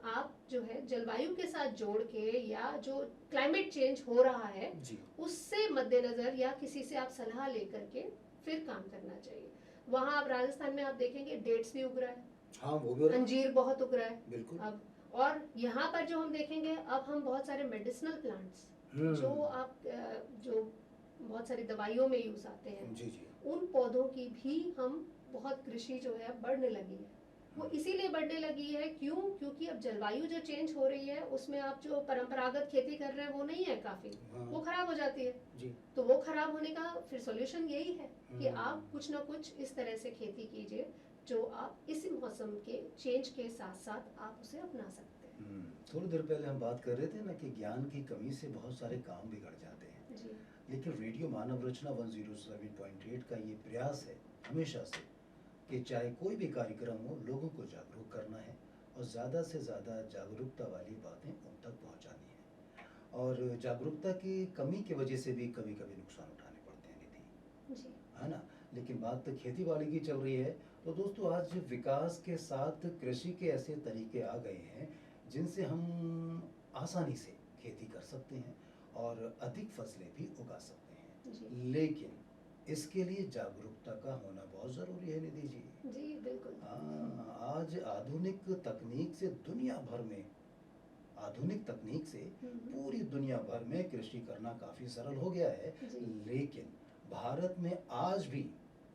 आप जो है जलवायु के साथ जोड़ के, या जो क्लाइमेट चेंज हो रहा है जी। उससे मद्देनजर, या किसी से आप सलाह लेकर के फिर काम करना चाहिए। वहाँ आप राजस्थान में आप देखेंगे डेट्स भी उग रहा है, हाँ, वो भी हो रहा है। अंजीर बहुत उग रहा है बिल्कुल। अब। और यहाँ पर जो हम देखेंगे, अब हम बहुत सारे मेडिसिनल प्लांट्स जो आप जो बहुत सारी दवाइयों में यूज आते हैं, जी जी। उन पौधों की भी हम बहुत कृषि जो है बढ़ने लगी है। वो इसीलिए बढ़ने लगी है, क्यों? क्योंकि अब जलवायु जो चेंज हो रही है, उसमें आप जो परंपरागत खेती कर रहे हैं वो नहीं है काफी, वो खराब हो जाती है। जी। तो वो खराब होने का फिर सॉल्यूशन यही है कि हम्म। आप कुछ ना कुछ इस तरह से खेती कीजिए जो आप इस मौसम के चेंज के साथ साथ आप उसे अपना सकते हैं। थोड़ी देर पहले हम बात कर रहे थे ना कि ज्ञान की कमी से बहुत सारे काम बिगड़ जाते हैं। जी, लेकिन रेडियो मानव रचना 107.8 का ये प्रयास है हमेशा से कि चाहे कोई भी कार्यक्रम हो, लोगों को जागरूक करना है और ज़्यादा से ज़्यादा जागरूकता वाली बातें उन तक पहुंचानी है। और जागरूकता की कमी की वजह से भी कभी कभी नुकसान उठाने पड़ते हैं निधि, जी, है ना। लेकिन बात तो खेती बाड़ी की चल रही है, तो दोस्तों आज विकास के साथ कृषि के ऐसे तरीके आ गए हैं जिनसे हम आसानी से खेती कर सकते हैं और अधिक फसलें भी उगा सकते हैं। जी, लेकिन इसके लिए जागरूकता का होना बहुत ज़रूरी है निधि जी। जी, बिल्कुल। आज आधुनिक तकनीक से दुनिया भर में, आधुनिक तकनीक से पूरी दुनिया भर में कृषि करना काफ़ी सरल हो गया है। जी, लेकिन भारत में आज भी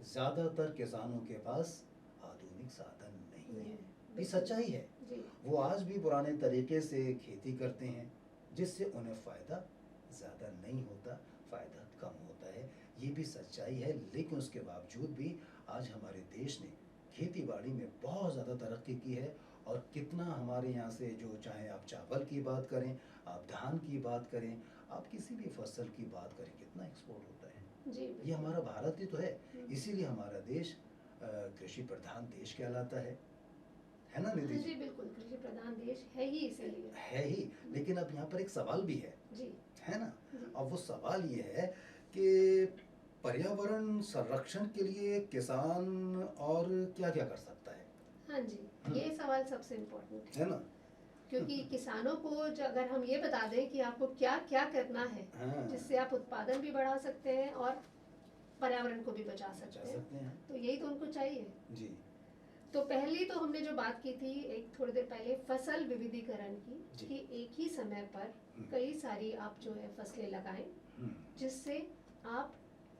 ज़्यादातर किसानों के पास आधुनिक साधन नहीं है। ये सच्चाई है। जी, वो आज भी पुराने तरीके से खेती करते हैं, जिससे उन्हें फ़ायदा ज़्यादा नहीं होता, फ़ायदा कम होता है। ये भी सच्चाई है, लेकिन उसके बावजूद भी आज हमारे देश ने खेती बाड़ी में बहुत ज़्यादा तरक्की की है। और कितना हमारे यहाँ से, जो चाहे आप चावल की बात करें, आप धान की बात करें, आप किसी भी फसल की बात करें, कितना एक्सपोर्ट होता है। जी, ये बिल्कुल। हमारा भारत ही तो है। हम्म, इसीलिए हमारा देश कृषि प्रधान देश कहलाता है है ना निधि जी? जी बिल्कुल, कृषि प्रधान देश है ही इसीलिए। है ही, लेकिन अब यहाँ पर एक सवाल भी है जी है ना? जी अब वो सवाल ये है कि पर्यावरण संरक्षण के लिए किसान और क्या-क्या कर सकता है? हाँ जी, ये सवाल सबसे इम्पोर्टेंट है है, ना? क्योंकि किसानों को अगर हम ये बता दें कि आपको क्या क्या करना है, हाँ, जिससे आप उत्पादन भी बढ़ा सकते हैं और पर्यावरण को भी बचा बचा सकते हैं, सकते हैं। तो यही तो उनको चाहिए। जी। तो पहली तो हमने जो बात की थी एक थोड़ी देर पहले फसल विविधीकरण की, जी। कि एक ही समय पर कई सारी आप जो है फसलें लगाएं, जिससे आप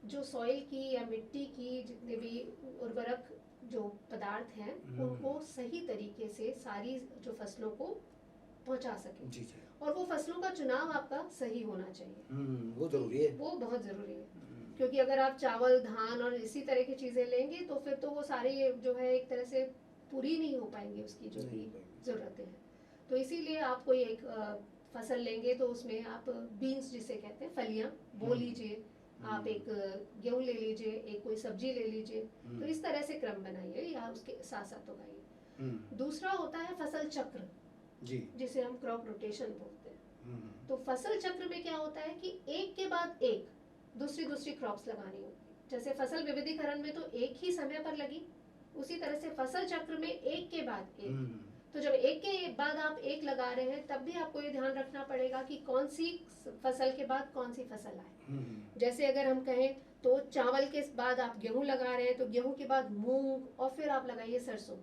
जो सॉइल की या मिट्टी की जितने भी उर्वरक जो पदार्थ हैं उनको सही तरीके से सारी जो फसलों को पहुंचा सकें। जी जी। और वो फसलों का चुनाव आपका सही होना चाहिए। वो जरूरी है। वो बहुत ज़रूरी है, क्योंकि अगर आप चावल धान और इसी तरह की चीज़ें लेंगे तो फिर तो वो सारी जो है एक तरह से पूरी नहीं हो पाएंगी उसकी जो भी ज़रूरतें हैं। तो इसीलिए आप कोई एक फसल लेंगे तो उसमें आप बीन्स जिसे कहते हैं फलियां बो लीजिए, आप एक गेहूँ ले लीजिए, एक कोई सब्जी ले लीजिए, तो इस तरह से क्रम बनाइए या उसके साथ साथ उगाइए। दूसरा होता है फसल चक्र जी, जिसे हम क्रॉप रोटेशन बोलते हैं। तो फसल चक्र में क्या होता है कि एक के बाद एक दूसरी दूसरी क्रॉप्स लगानी होती है। जैसे फसल विविधीकरण में तो एक ही समय पर लगी, उसी तरह से फसल चक्र में एक के बाद एक। तो जब एक के बाद आप एक लगा रहे हैं तब भी आपको ये ध्यान रखना पड़ेगा कि कौन सी फसल के बाद कौन सी फसल आए। जैसे अगर हम कहें तो चावल के बाद आप गेहूं लगा रहे हैं तो गेहूं के बाद मूंग और फिर आप लगाइए सरसों।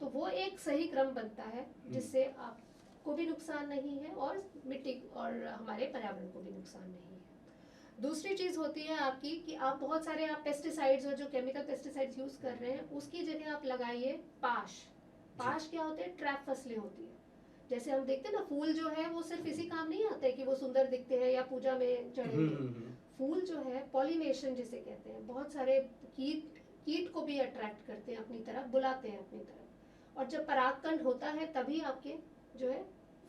तो वो एक सही क्रम बनता है जिससे आपको भी नुकसान नहीं है और मिट्टी और हमारे पर्यावरण को भी नुकसान नहीं है। दूसरी चीज होती है आपकी कि आप बहुत सारे आप पेस्टिसाइड्स और जो केमिकल पेस्टिसाइड्स यूज कर रहे हैं उसकी जगह आप लगाइए पाश। पाश क्या होते हैं? ट्रैप फसलें होती है। जैसे हम देखते हैं ना फूल जो है वो सिर्फ इसी काम नहीं आते कि वो सुंदर दिखते हैं या पूजा में चढ़ेंगे। फूल जो है पॉलिनेशन जिसे कहते हैं, बहुत सारे कीट को भी अट्रैक्ट करते हैं अपनी तरफ, बुलाते हैं अपनी तरफ, और जब परागकण होता है तभी आपके जो है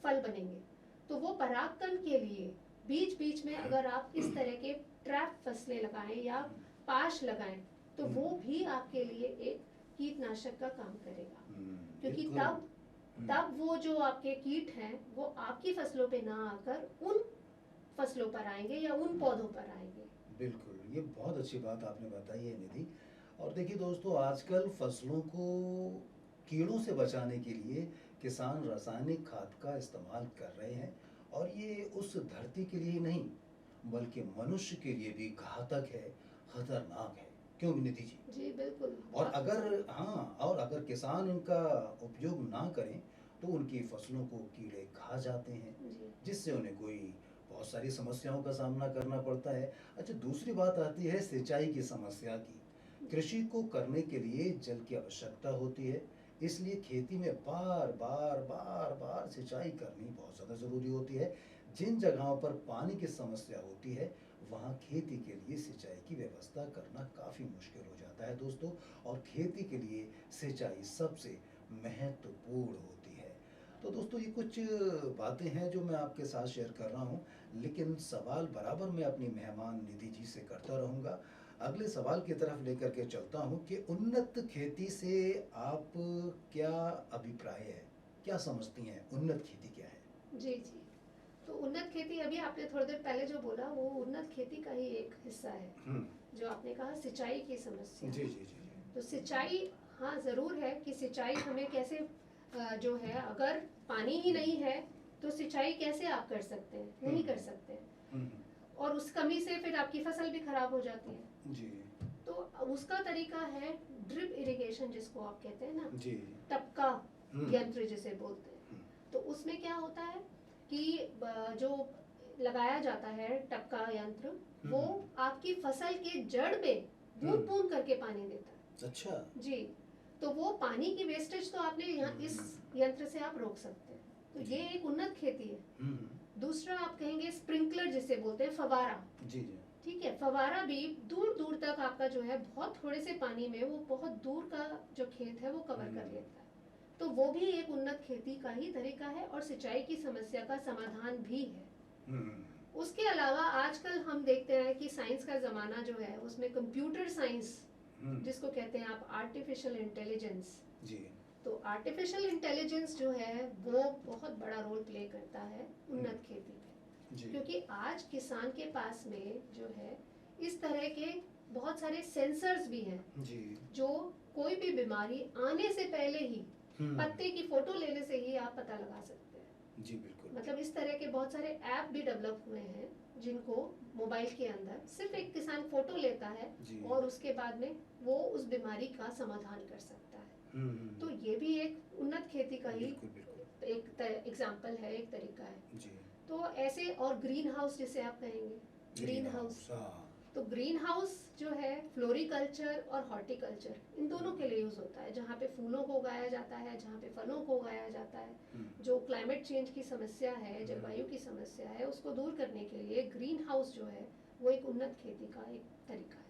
फल बनेंगे। तो वो परागकण के लिए बीच बीच में अगर आप इस तरह के ट्रैप फसलें लगाएं या पाश लगाएं तो वो भी आपके लिए एक कीटनाशक का काम करेगा, क्योंकि तब वो जो आपके कीट हैं वो आपकी फसलों पे ना आकर उन फसलों पर आएंगे या उन पौधों पर आएंगे। बिल्कुल, ये बहुत अच्छी बात आपने बताई है निधि। और देखिए दोस्तों, आजकल फसलों को कीड़ों से बचाने के लिए किसान रासायनिक खाद का इस्तेमाल कर रहे हैं, और ये उस धरती के लिए नहीं बल्कि मनुष्य के लिए भी घातक है, खतरनाक है। क्यों निधि जी? जी बिल्कुल। और अगर किसान इनका उपयोग ना करें तो उनकी फसलों को कीड़े खा जाते हैं, जिससे उन्हें कोई बहुत सारी समस्याओं का सामना करना पड़ता है। अच्छा, दूसरी बात आती है सिंचाई की समस्या की। कृषि को करने के लिए जल की आवश्यकता होती है, इसलिए खेती में बार बार सिंचाई करनी बहुत ज़्यादा ज़रूरी होती है। जिन जगहों पर पानी की समस्या होती है वहाँ खेती के लिए सिंचाई की व्यवस्था करना काफ़ी मुश्किल हो जाता है दोस्तों, और खेती के लिए सिंचाई सबसे महत्वपूर्ण होती है। तो दोस्तों, ये कुछ बातें हैं जो मैं आपके साथ शेयर कर रहा हूँ, लेकिन सवाल बराबर मैं अपनी मेहमान निधि जी से करता रहूँगा। अगले सवाल की तरफ लेकर के चलता हूँ कि उन्नत खेती से आप क्या अभिप्राय है, क्या समझती हैं, उन्नत खेती क्या है? जी जी, तो उन्नत खेती अभी आपने थोड़ी देर पहले जो बोला वो उन्नत खेती का ही एक हिस्सा है। जो आपने कहा सिंचाई की समस्या। जी जी जी। तो सिंचाई, हाँ ज़रूर है कि सिंचाई हमें कैसे जो है, अगर पानी ही नहीं है तो सिंचाई कैसे आप कर सकते हैं? नहीं कर सकते हैं, और उस कमी से फिर आपकी फसल भी खराब हो जाती है जी। तो उसका तरीका है ड्रिप इरिगेशन जिसको आप कहते हैं ना जी। टपका यंत्र जिसे बोलते हैं। तो उसमें क्या होता है कि जो लगाया जाता है टपका यंत्र, वो आपकी फसल के जड़ में बूंद बूंद करके पानी देता है। अच्छा जी, तो वो पानी की वेस्टेज तो आपने यहाँ इस यंत्र से आप रोक सकते हैं। तो ये एक उन्नत खेती है। दूसरा आप कहेंगे स्प्रिंकलर जिसे बोलते हैं, फवारा। जी जी। ठीक है, फवारा भी दूर दूर तक आपका जो है बहुत थोड़े से पानी में वो बहुत दूर का जो खेत है वो कवर कर लेता है। तो वो भी एक उन्नत खेती का ही तरीका है और सिंचाई की समस्या का समाधान भी है। उसके अलावा आजकल हम देखते हैं कि साइंस का ज़माना जो है उसमें कंप्यूटर साइंस जिसको कहते हैं आप आर्टिफिशियल इंटेलिजेंस, जी, तो आर्टिफिशियल इंटेलिजेंस जो है वो बहुत बड़ा रोल प्ले करता है उन्नत खेती में, क्योंकि आज किसान के पास में जो है इस तरह के बहुत सारे सेंसर्स भी हैं जी, जो कोई भी बीमारी आने से पहले ही पत्ते की फोटो लेने से ही आप पता लगा सकते हैं जी। बिल्कुल, मतलब इस तरह के बहुत सारे ऐप भी डेवलप हुए हैं जिनको मोबाइल के अंदर सिर्फ एक किसान फोटो लेता है और उसके बाद में वो उस बीमारी का समाधान कर सकता है। तो ये भी एक उन्नत खेती का ही एक एग्जाम्पल है, एक तरीका है जी। तो ऐसे, और ग्रीन हाउस जिसे आप कहेंगे, ग्रीन हाउस, तो ग्रीन हाउस जो है फ्लोरिकल्चर और हॉर्टिकल्चर इन दोनों के लिए यूज होता है, जहाँ पे फूलों को उगाया जाता है, जहाँ पे फलों को उगाया जाता है। जो क्लाइमेट चेंज की समस्या है, जलवायु की समस्या है, उसको दूर करने के लिए ग्रीन हाउस जो है वो एक उन्नत खेती का एक तरीका है।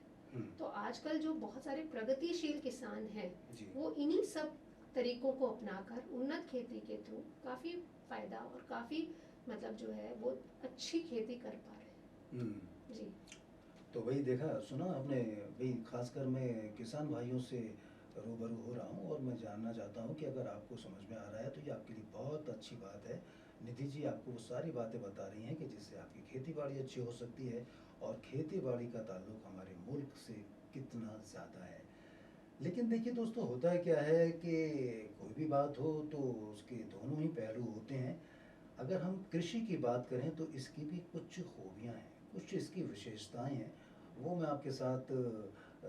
तो आजकल जो बहुत सारे प्रगतिशील किसान हैं वो इन्हीं सब तरीकों को अपनाकर उन्नत खेती के थ्रू काफी फायदा और काफी मतलब जो है वो अच्छी खेती कर पा रहे हैं जी। तो वही देखा सुना आपने, वही खासकर मैं किसान भाइयों से रूबरू हो रहा हूँ और मैं जानना चाहता हूँ कि अगर आपको समझ में आ रहा है तो ये आपके लिए बहुत अच्छी बात है। निधि जी आपको वो सारी बातें बता रही हैं कि जिससे आपकी खेती बाड़ी अच्छी हो सकती है, और खेती बाड़ी का ताल्लुक हमारे मुल्क से कितना ज़्यादा है। लेकिन देखिए दोस्तों, होता है क्या है कि कोई भी बात हो तो उसके दोनों ही पहलू होते हैं। अगर हम कृषि की बात करें तो इसकी भी कुछ खूबियाँ हैं, कुछ इसकी विशेषताएं हैं, वो मैं आपके साथ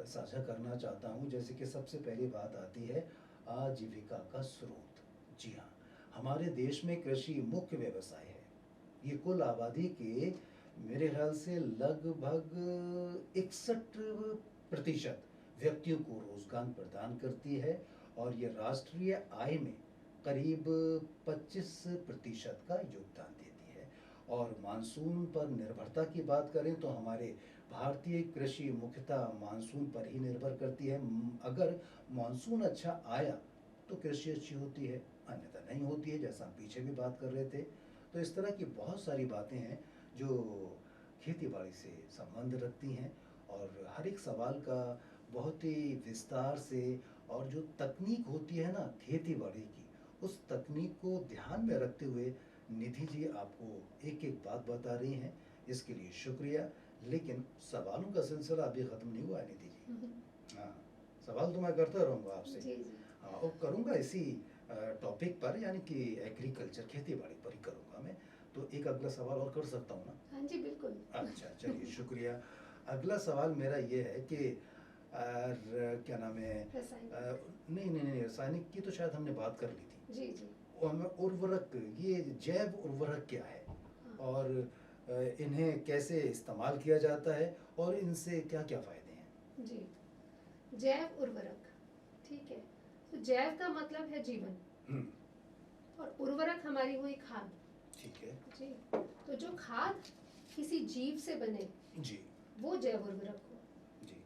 साझा करना चाहता हूँ। जैसे कि सबसे पहली बात आती है आजीविका का स्रोत। जी हाँ, हमारे देश में कृषि मुख्य व्यवसाय है। ये कुल आबादी के मेरे ख्याल से लगभग 61% व्यक्तियों को रोजगार प्रदान करती है, और ये राष्ट्रीय आय में करीब 25% का योगदान देती है। और मानसून पर निर्भरता की बात करें तो हमारे भारतीय कृषि मुख्यतः मानसून पर ही निर्भर करती है। अगर मानसून अच्छा आया तो कृषि अच्छी होती है, अन्यथा नहीं होती है, जैसा हम पीछे भी बात कर रहे थे। तो इस तरह की बहुत सारी बातें हैं जो खेती बाड़ी से संबंध रखती हैं, और हर एक सवाल का बहुत ही विस्तार से, और जो तकनीक होती है ना खेती बाड़ी की, उस तकनीक को ध्यान में रखते हुए निधि जी आपको एक एक बात बता रही हैं, इसके लिए शुक्रिया। लेकिन सवालों का सिलसिला अभी ख़त्म नहीं हुआ है निधि जी। हाँ, सवाल तो मैं करता रहूँगा आपसे। हाँ, और करूँगा इसी टॉपिक पर, यानी कि एग्रीकल्चर, खेती बाड़ी पर ही करूँगा मैं। तो एक अगला सवाल और कर सकता हूँ ना? हाँ जी बिल्कुल। अच्छा चलिए, शुक्रिया। अगला सवाल मेरा ये है कि क्या नाम है, नहीं, रासायनिक की तो शायद हमने बात कर ली थी जी जी। उर्वरक, ये जैव उर्वरक क्या है और इन्हें कैसे इस्तेमाल किया जाता है और इनसे क्या क्या फायदे हैं? जी, जैव उर्वरक, ठीक है। तो जैव का मतलब है जीवन, और उर्वरक हमारी हुई खाद, ठीक है जी। तो जो खाद किसी जीव से बने जी, वो जैव उर्वरक हो जी।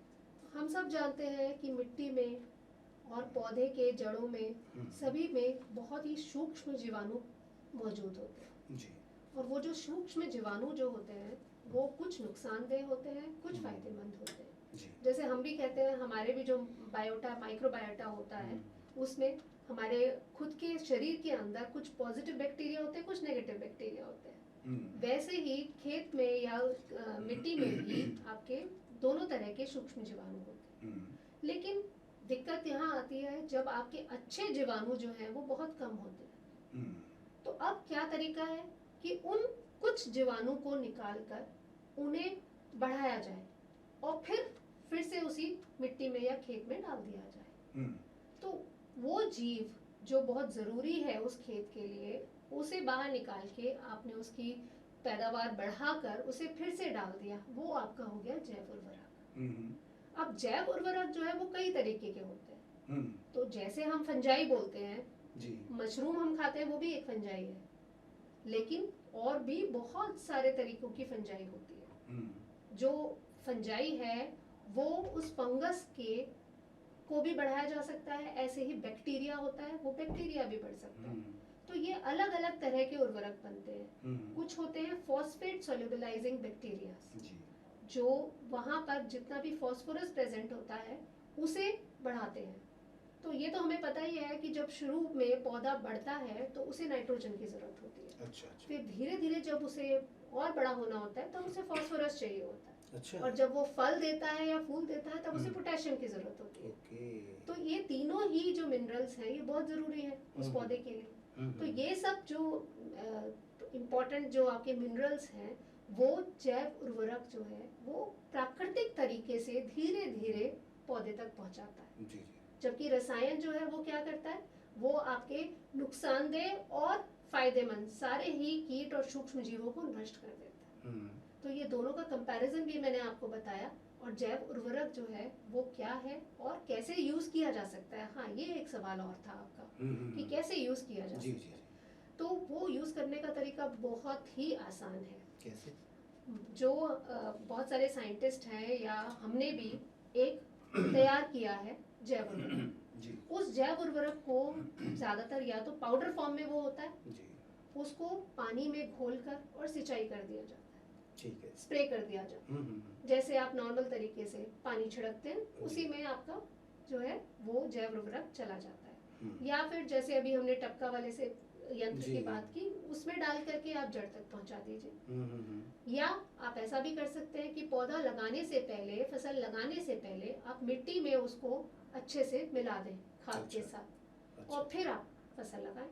हम सब जानते हैं कि मिट्टी में और पौधे के जड़ों में सभी में बहुत ही सूक्ष्म जीवाणु मौजूद होते हैं जी। और वो जो सूक्ष्म जीवाणु जो होते हैं वो कुछ नुकसानदेह होते हैं, कुछ फायदेमंद होते हैं जी। जैसे हम भी कहते हैं हमारे भी जो बायोटा, माइक्रोबायोटा होता है उसमें हमारे खुद के शरीर के अंदर कुछ पॉजिटिव बैक्टीरिया होते हैं, कुछ नेगेटिव बैक्टीरिया होते हैं। वैसे ही खेत में या मिट्टी में भी आपके दोनों तरह के सूक्ष्म जीवाणु होते हैं। लेकिन दिक्कत यहाँ आती है जब आपके अच्छे जीवाणु जो हैं वो बहुत कम होते हैं। तो अब क्या तरीका है कि उन कुछ जीवाणु को निकालकर उन्हें बढ़ाया जाए और फिर से उसी मिट्टी में या खेत में डाल दिया जाए। तो वो जीव जो बहुत ज़रूरी है उस खेत के लिए, उसे बाहर निकाल के आपने उसकी पैदावार बढ़ाकर उसे फिर से डाल दिया, वो आपका हो गया जैव उर्वरक। अब जैव उर्वरक जो है वो कई तरीके के होते हैं। तो जैसे हम फंजाई बोलते हैं जी, मशरूम हम खाते हैं वो भी एक फंजाई है, लेकिन और भी बहुत सारे तरीकों की फंजाई होती है। जो फंजाई है वो उस फंगस के को भी बढ़ाया जा सकता है, ऐसे ही बैक्टीरिया होता है वो बैक्टीरिया भी बढ़ सकता है। तो ये अलग अलग तरह के उर्वरक बनते हैं। कुछ होते हैं फॉस्फेट सोल्यूबलाइजिंग बैक्टीरिया, जो वहाँ पर जितना भी फॉस्फोरस प्रेजेंट होता है उसे बढ़ाते हैं। तो ये तो हमें पता ही है कि जब शुरू में पौधा बढ़ता है तो उसे नाइट्रोजन की जरूरत होती है। अच्छा अच्छा। फिर धीरे धीरे जब उसे और बड़ा होना होता है तब उसे फास्फोरस चाहिए होता है। अच्छा। और जब वो फल देता है या फूल देता है तब उसे पोटेशियम की जरूरत होती है। ओके। तो ये तीनों ही जो मिनरल्स हैं ये बहुत जरूरी है उस पौधे के लिए। तो ये सब जो इम्पोर्टेंट जो आपके मिनरल्स हैं वो जैव उर्वरक जो है वो प्राकृतिक तरीके से धीरे धीरे पौधे तक पहुंचाता है। जी जी। जबकि रसायन जो है वो क्या करता है, वो आपके नुकसानदेह और फायदेमंद सारे ही कीट और सूक्ष्म जीवों को नष्ट कर देता है। तो ये दोनों का कंपैरिजन भी मैंने आपको बताया। और जैव उर्वरक जो है वो क्या है और कैसे यूज किया जा सकता है। हाँ, ये एक सवाल और था आपका कि कैसे यूज किया जा जी सकता जी। है। तो वो यूज करने का तरीका बहुत ही आसान है। कैसे? जो बहुत सारे साइंटिस्ट हैं या हमने भी एक तैयार किया है जैव उर्वरक। जी। उस जैव उर्वरक को ज्यादातर या तो पाउडर फॉर्म में वो होता है जी। उसको पानी में घोलकर और सिंचाई कर दिया जाता है। ठीक है। स्प्रे कर दिया जाता है। जैसे आप नॉर्मल तरीके से पानी छिड़कते हैं उसी में आपका जो है वो जैव उर्वरक चला जाता है। या फिर जैसे अभी हमने टपका वाले से यंत्र की बात की, उसमें डाल करके आप जड़ तक पहुंचा दीजिए। या आप ऐसा भी कर सकते हैं कि पौधा लगाने से पहले, फसल लगाने से पहले आप मिट्टी में उसको अच्छे से मिला दें खाद के साथ और फिर आप फसल लगाएं।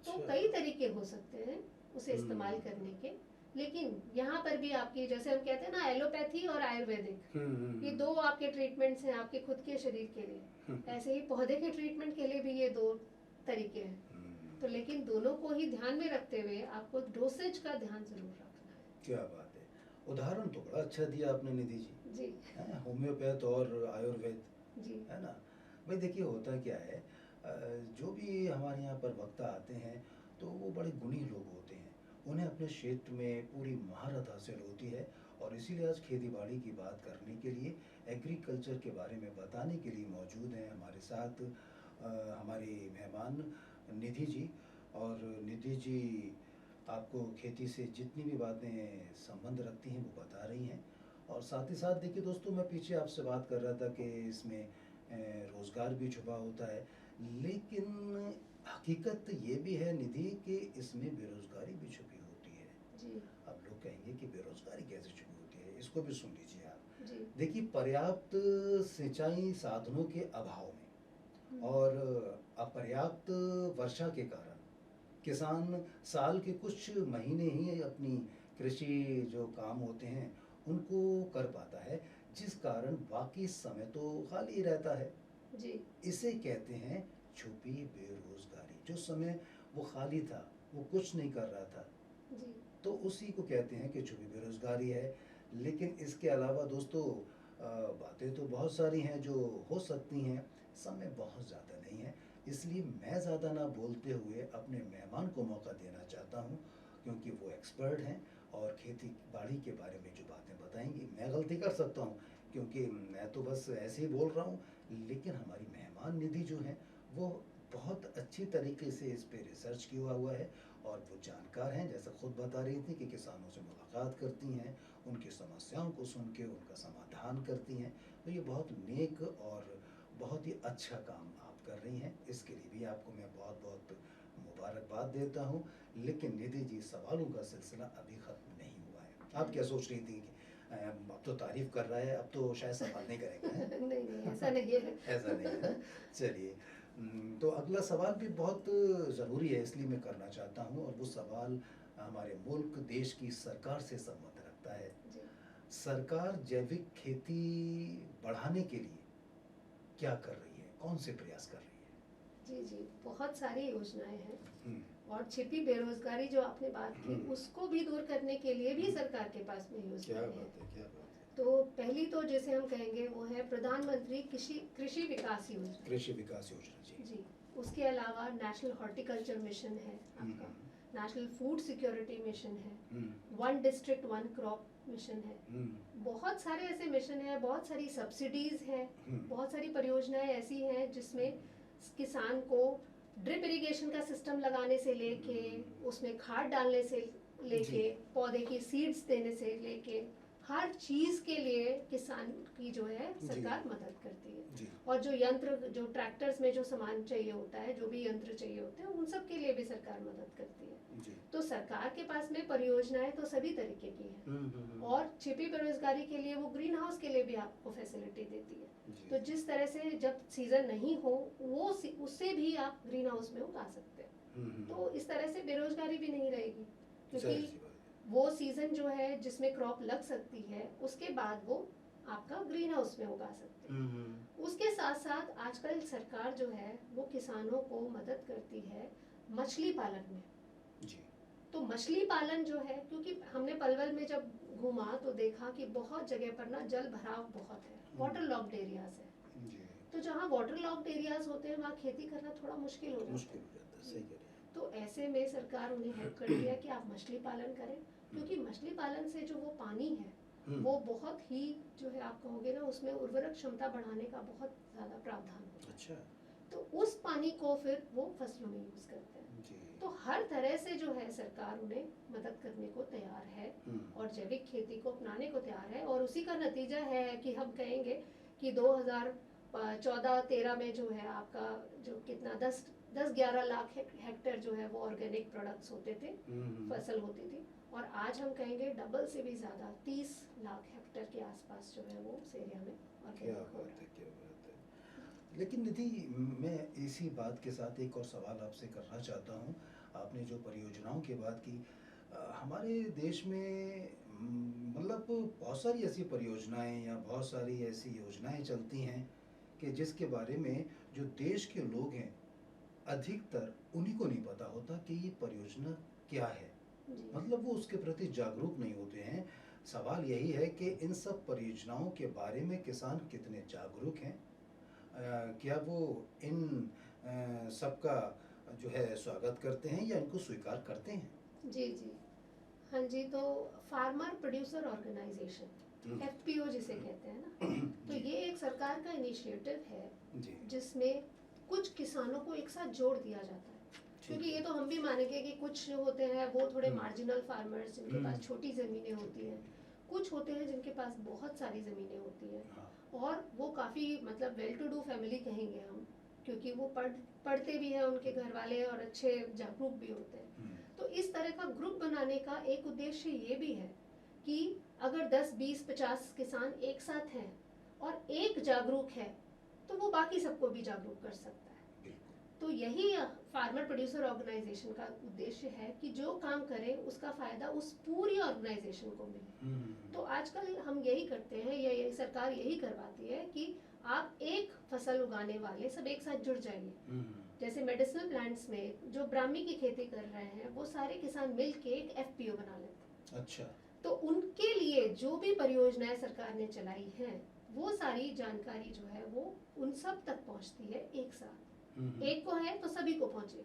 तो कई तरीके हो सकते हैं उसे इस्तेमाल करने के। लेकिन यहाँ पर भी आपकी, जैसे हम कहते हैं ना, एलोपैथी और आयुर्वेदिक, ये दो आपके ट्रीटमेंट्स हैं आपके खुद के शरीर के लिए। ऐसे ही पौधे के ट्रीटमेंट के लिए भी ये दो तरीके हैं। तो लेकिन दोनों को ही ध्यान में रखते हुए आपको डोसेज का ध्यान जरूर रखना है। क्या बात है, उदाहरण तो बड़ा अच्छा दिया आपने निधि जी। जी। होम्योपैथ और आयुर्वेद, जी। है ना। भाई देखिए, होता क्या है, जो भी हमारे यहाँ पर वक्ता आते हैं तो वो बड़े गुणी लोग होते हैं। उन्हें अपने क्षेत्र में पूरी महारत हासिल होती है और इसीलिए आज खेती बाड़ी की बात करने के लिए, एग्रीकल्चर के बारे में बताने के लिए मौजूद हैं हमारे साथ हमारी मेहमान निधि जी। और निधि जी आपको खेती से जितनी भी बातें संबंध रखती हैं वो बता रही हैं। और साथ ही साथ देखिए दोस्तों, मैं पीछे आपसे बात कर रहा था कि इसमें रोज़गार भी छुपा होता है, लेकिन हकीकत ये भी है निधि कि इसमें बेरोज़गारी भी छुपी होती है। जी। अब लोग कहेंगे कि बेरोज़गारी कैसे छुपी होती है, इसको भी सुन लीजिए आप। जी। देखिए, पर्याप्त सिंचाई साधनों के अभाव में और अपर्याप्त वर्षा के कारण किसान साल के कुछ महीने ही अपनी कृषि जो काम होते हैं उनको कर पाता है, जिस कारण बाकी समय तो खाली ही रहता है। जी। इसे कहते हैं छुपी बेरोजगारी। जो समय वो खाली था, वो कुछ नहीं कर रहा था, जी। तो उसी को कहते हैं कि छुपी बेरोजगारी है। लेकिन इसके अलावा दोस्तों बातें तो बहुत सारी हैं जो हो सकती हैं, समय बहुत ज़्यादा नहीं है, इसलिए मैं ज़्यादा ना बोलते हुए अपने मेहमान को मौका देना चाहता हूँ, क्योंकि वो एक्सपर्ट हैं और खेती बाड़ी के बारे में जो बातें बताएंगी। मैं गलती कर सकता हूँ क्योंकि मैं तो बस ऐसे ही बोल रहा हूँ, लेकिन हमारी मेहमान निधि जो है वो बहुत अच्छी तरीके से इस पे रिसर्च किया हुआ है और वो जानकार हैं। जैसा खुद बता रही थी कि किसानों से मुलाकात करती हैं, उनकी समस्याओं को सुन के उनका समाधान करती हैं। तो ये बहुत नेक और बहुत ही अच्छा काम आप कर रही हैं, इसके लिए भी आपको मैं बहुत बहुत मुबारकबाद देता हूँ। लेकिन निधि जी, सवालों का सिलसिला अभी ख़त्म नहीं हुआ है। आप क्या सोच रही थी कि अब तो तारीफ कर रहा है, अब तो शायद सवाल नहीं करेगा है? नहीं नहीं, ऐसा नहीं है। ऐसा नहीं है। चलिए, तो अगला सवाल भी बहुत ज़रूरी है, इसलिए मैं करना चाहता हूँ। और वो सवाल हमारे मुल्क देश की सरकार से संबंध रखता है। जी। सरकार जैविक खेती बढ़ाने के लिए क्या कर रही है, कौन से प्रयास कर रही है? जी जी, बहुत सारी योजनाएं हैं और छिपी बेरोजगारी जो आपने बात की उसको भी दूर करने के लिए भी सरकार के पास में योजनाएं हैं। क्या बात है। तो पहली तो जैसे हम कहेंगे वो है प्रधानमंत्री कृषि विकास योजना। कृषि विकास योजना, जी जी। उसके अलावा नेशनल हॉर्टिकल्चर मिशन है आपका, नेशनल फूड सिक्योरिटी मिशन है, one district one crop mission है। बहुत सारे ऐसे मिशन है, बहुत सारी सब्सिडीज है, बहुत सारी परियोजनाएं ऐसी हैं जिसमें किसान को ड्रिप इरिगेशन का सिस्टम लगाने से लेके, उसमें खाद डालने से लेके, पौधे की सीड्स देने से लेके, हर चीज के लिए किसान की जो है जी। सरकार मदद करती है। जी। और जो यंत्र, जो ट्रैक्टर्स में जो सामान चाहिए होता है, जो भी यंत्र चाहिए होते हैं, उन सब के लिए भी सरकार मदद करती है। जी। तो सरकार के पास में परियोजनाएं तो सभी तरीके की हैं। और छिपी बेरोजगारी के लिए वो ग्रीन हाउस के लिए भी आपको फैसिलिटी देती है। जी। तो जिस तरह से जब सीजन नहीं हो, वो उससे भी आप ग्रीन हाउस में उगा सकते हैं। तो इस तरह से बेरोजगारी भी नहीं रहेगी, क्योंकि वो सीजन जो है जिसमें क्रॉप लग सकती है, उसके बाद वो आपका ग्रीन हाउस में उगा सकते हैं। उसके साथ साथ आजकल सरकार जो है वो किसानों को मदद करती है मछली पालन में। जी। तो मछली पालन जो है, क्योंकि हमने पलवल में जब घूमा तो देखा कि बहुत जगह पर ना जल भराव बहुत है, वाटर लॉक्ड एरियाज है। जी। तो जहाँ वाटर लॉक्ड एरियाज होते हैं वहाँ खेती करना थोड़ा मुश्किल हो जाता है। सही कह रहे हैं। तो ऐसे में सरकार उन्हें हेल्प करती है कि आप मछली पालन करें, क्योंकि मछली पालन से जो वो पानी है वो बहुत ही जो है, आप कहोगे ना, उसमें उर्वरक क्षमता बढ़ाने का बहुत ज्यादा प्रावधान होता है। अच्छा। तो उस पानी को फिर वो फसलों में यूज करते हैं। जी। तो हर तरह से जो है सरकार उन्हें मदद करने को तैयार है और जैविक खेती को अपनाने को तैयार है। और उसी का नतीजा है कि हम कहेंगे कि 2014-13 में जो है आपका जो कितना 10-11 लाख हेक्टेयर जो है वो ऑर्गेनिक प्रोडक्ट्स होते थे, फसल होती थी। और आज हम कहेंगे डबल से भी ज्यादा 30 लाख हेक्टेयर के आसपास जो है वो उस एरिया में ऑर्गेनिक हो रहा है। क्या बात है। लेकिन निधि, मैं इसी बात के साथ एक और सवाल आपसे करना चाहता हूँ। आपने जो परियोजनाओं की बात की, हमारे देश में मतलब बहुत सारी ऐसी परियोजनाएं या बहुत सारी ऐसी योजनाएं चलती हैं कि जिसके बारे में जो देश के लोग हैं अधिकतर उन्हीं को नहीं पता होता कि ये परियोजना क्या है। मतलब वो उसके प्रति जागरूक नहीं होते हैं। सवाल यही है कि इन सब परियोजनाओं के बारे में किसान कितने जागरूक हैं, क्या वो इन सबका जो है स्वागत करते हैं या इनको स्वीकार करते हैं? जी जी, हाँ जी। तो फार्मर प्रोड्यूसर ऑर्गेनाइजेशन, एफपीओ जिसे कहते हैं ना, तो ये एक सरकार का इनिशिएटिव है जिसमें कुछ किसानों को एक साथ जोड़ दिया जाता है। क्योंकि ये तो हम भी मानेंगे कि कुछ जो होते हैं वो थोड़े मार्जिनल फार्मर्स, जिनके पास छोटी ज़मीनें होती हैं, कुछ होते हैं जिनके पास बहुत सारी ज़मीनें होती हैं, और वो काफ़ी मतलब वेल टू डू फैमिली कहेंगे हम, क्योंकि वो पढ़ते भी हैं उनके घर वाले और अच्छे जागरूक भी होते हैं। तो इस तरह का ग्रुप बनाने का एक उद्देश्य ये भी है कि अगर 10, 20, 50 किसान एक साथ हैं और एक जागरूक है तो वो बाकी सबको भी जागरूक कर सकता है। तो यही फार्मर प्रोड्यूसर ऑर्गेनाइजेशन का उद्देश्य है कि जो काम करे उसका फायदा उस पूरी ऑर्गेनाइजेशन को मिले। तो आजकल हम यही करते हैं, या यही सरकार यही करवाती है कि आप एक फसल उगाने वाले सब एक साथ जुड़ जाइए। जैसे मेडिसिनल प्लांट्स में जो ब्राह्मी की खेती कर रहे हैं वो सारे किसान मिल के एक एफपीओ बना लेते हैं। अच्छा। तो उनके लिए जो भी परियोजनाएं सरकार ने चलाई हैं वो सारी जानकारी जो है वो उन सब तक पहुंचती है एक साथ। एक को है तो सभी को पहुंचे।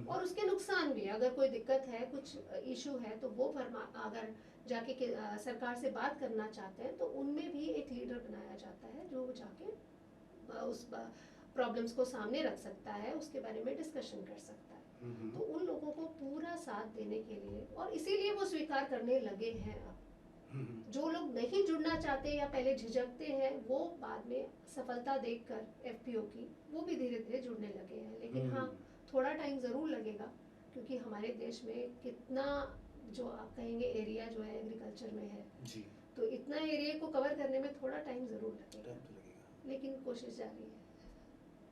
और उसके नुकसान भी, अगर कोई दिक्कत है, कुछ इशू है, तो वो अगर जाके सरकार से बात करना चाहते हैं तो उनमें भी एक लीडर बनाया जाता है जो जाके उस प्रॉब्लम्स को सामने रख सकता है, उसके बारे में डिस्कशन कर सकता है। तो उन लोगों को पूरा साथ देने के लिए, और इसीलिए वो स्वीकार करने लगे हैं अब। जो लोग नहीं जुड़ना चाहते या पहले झिझकते हैं वो बाद में सफलता देखकर एफपीओ की वो भी धीरे धीरे जुड़ने लगे हैं। लेकिन हाँ, थोड़ा टाइम ज़रूर लगेगा, क्योंकि हमारे देश में कितना जो आप कहेंगे एरिया जो है एग्रीकल्चर में है जी, तो इतना एरिया को कवर करने में थोड़ा टाइम ज़रूर लगेगा, लेकिन कोशिश जारी है।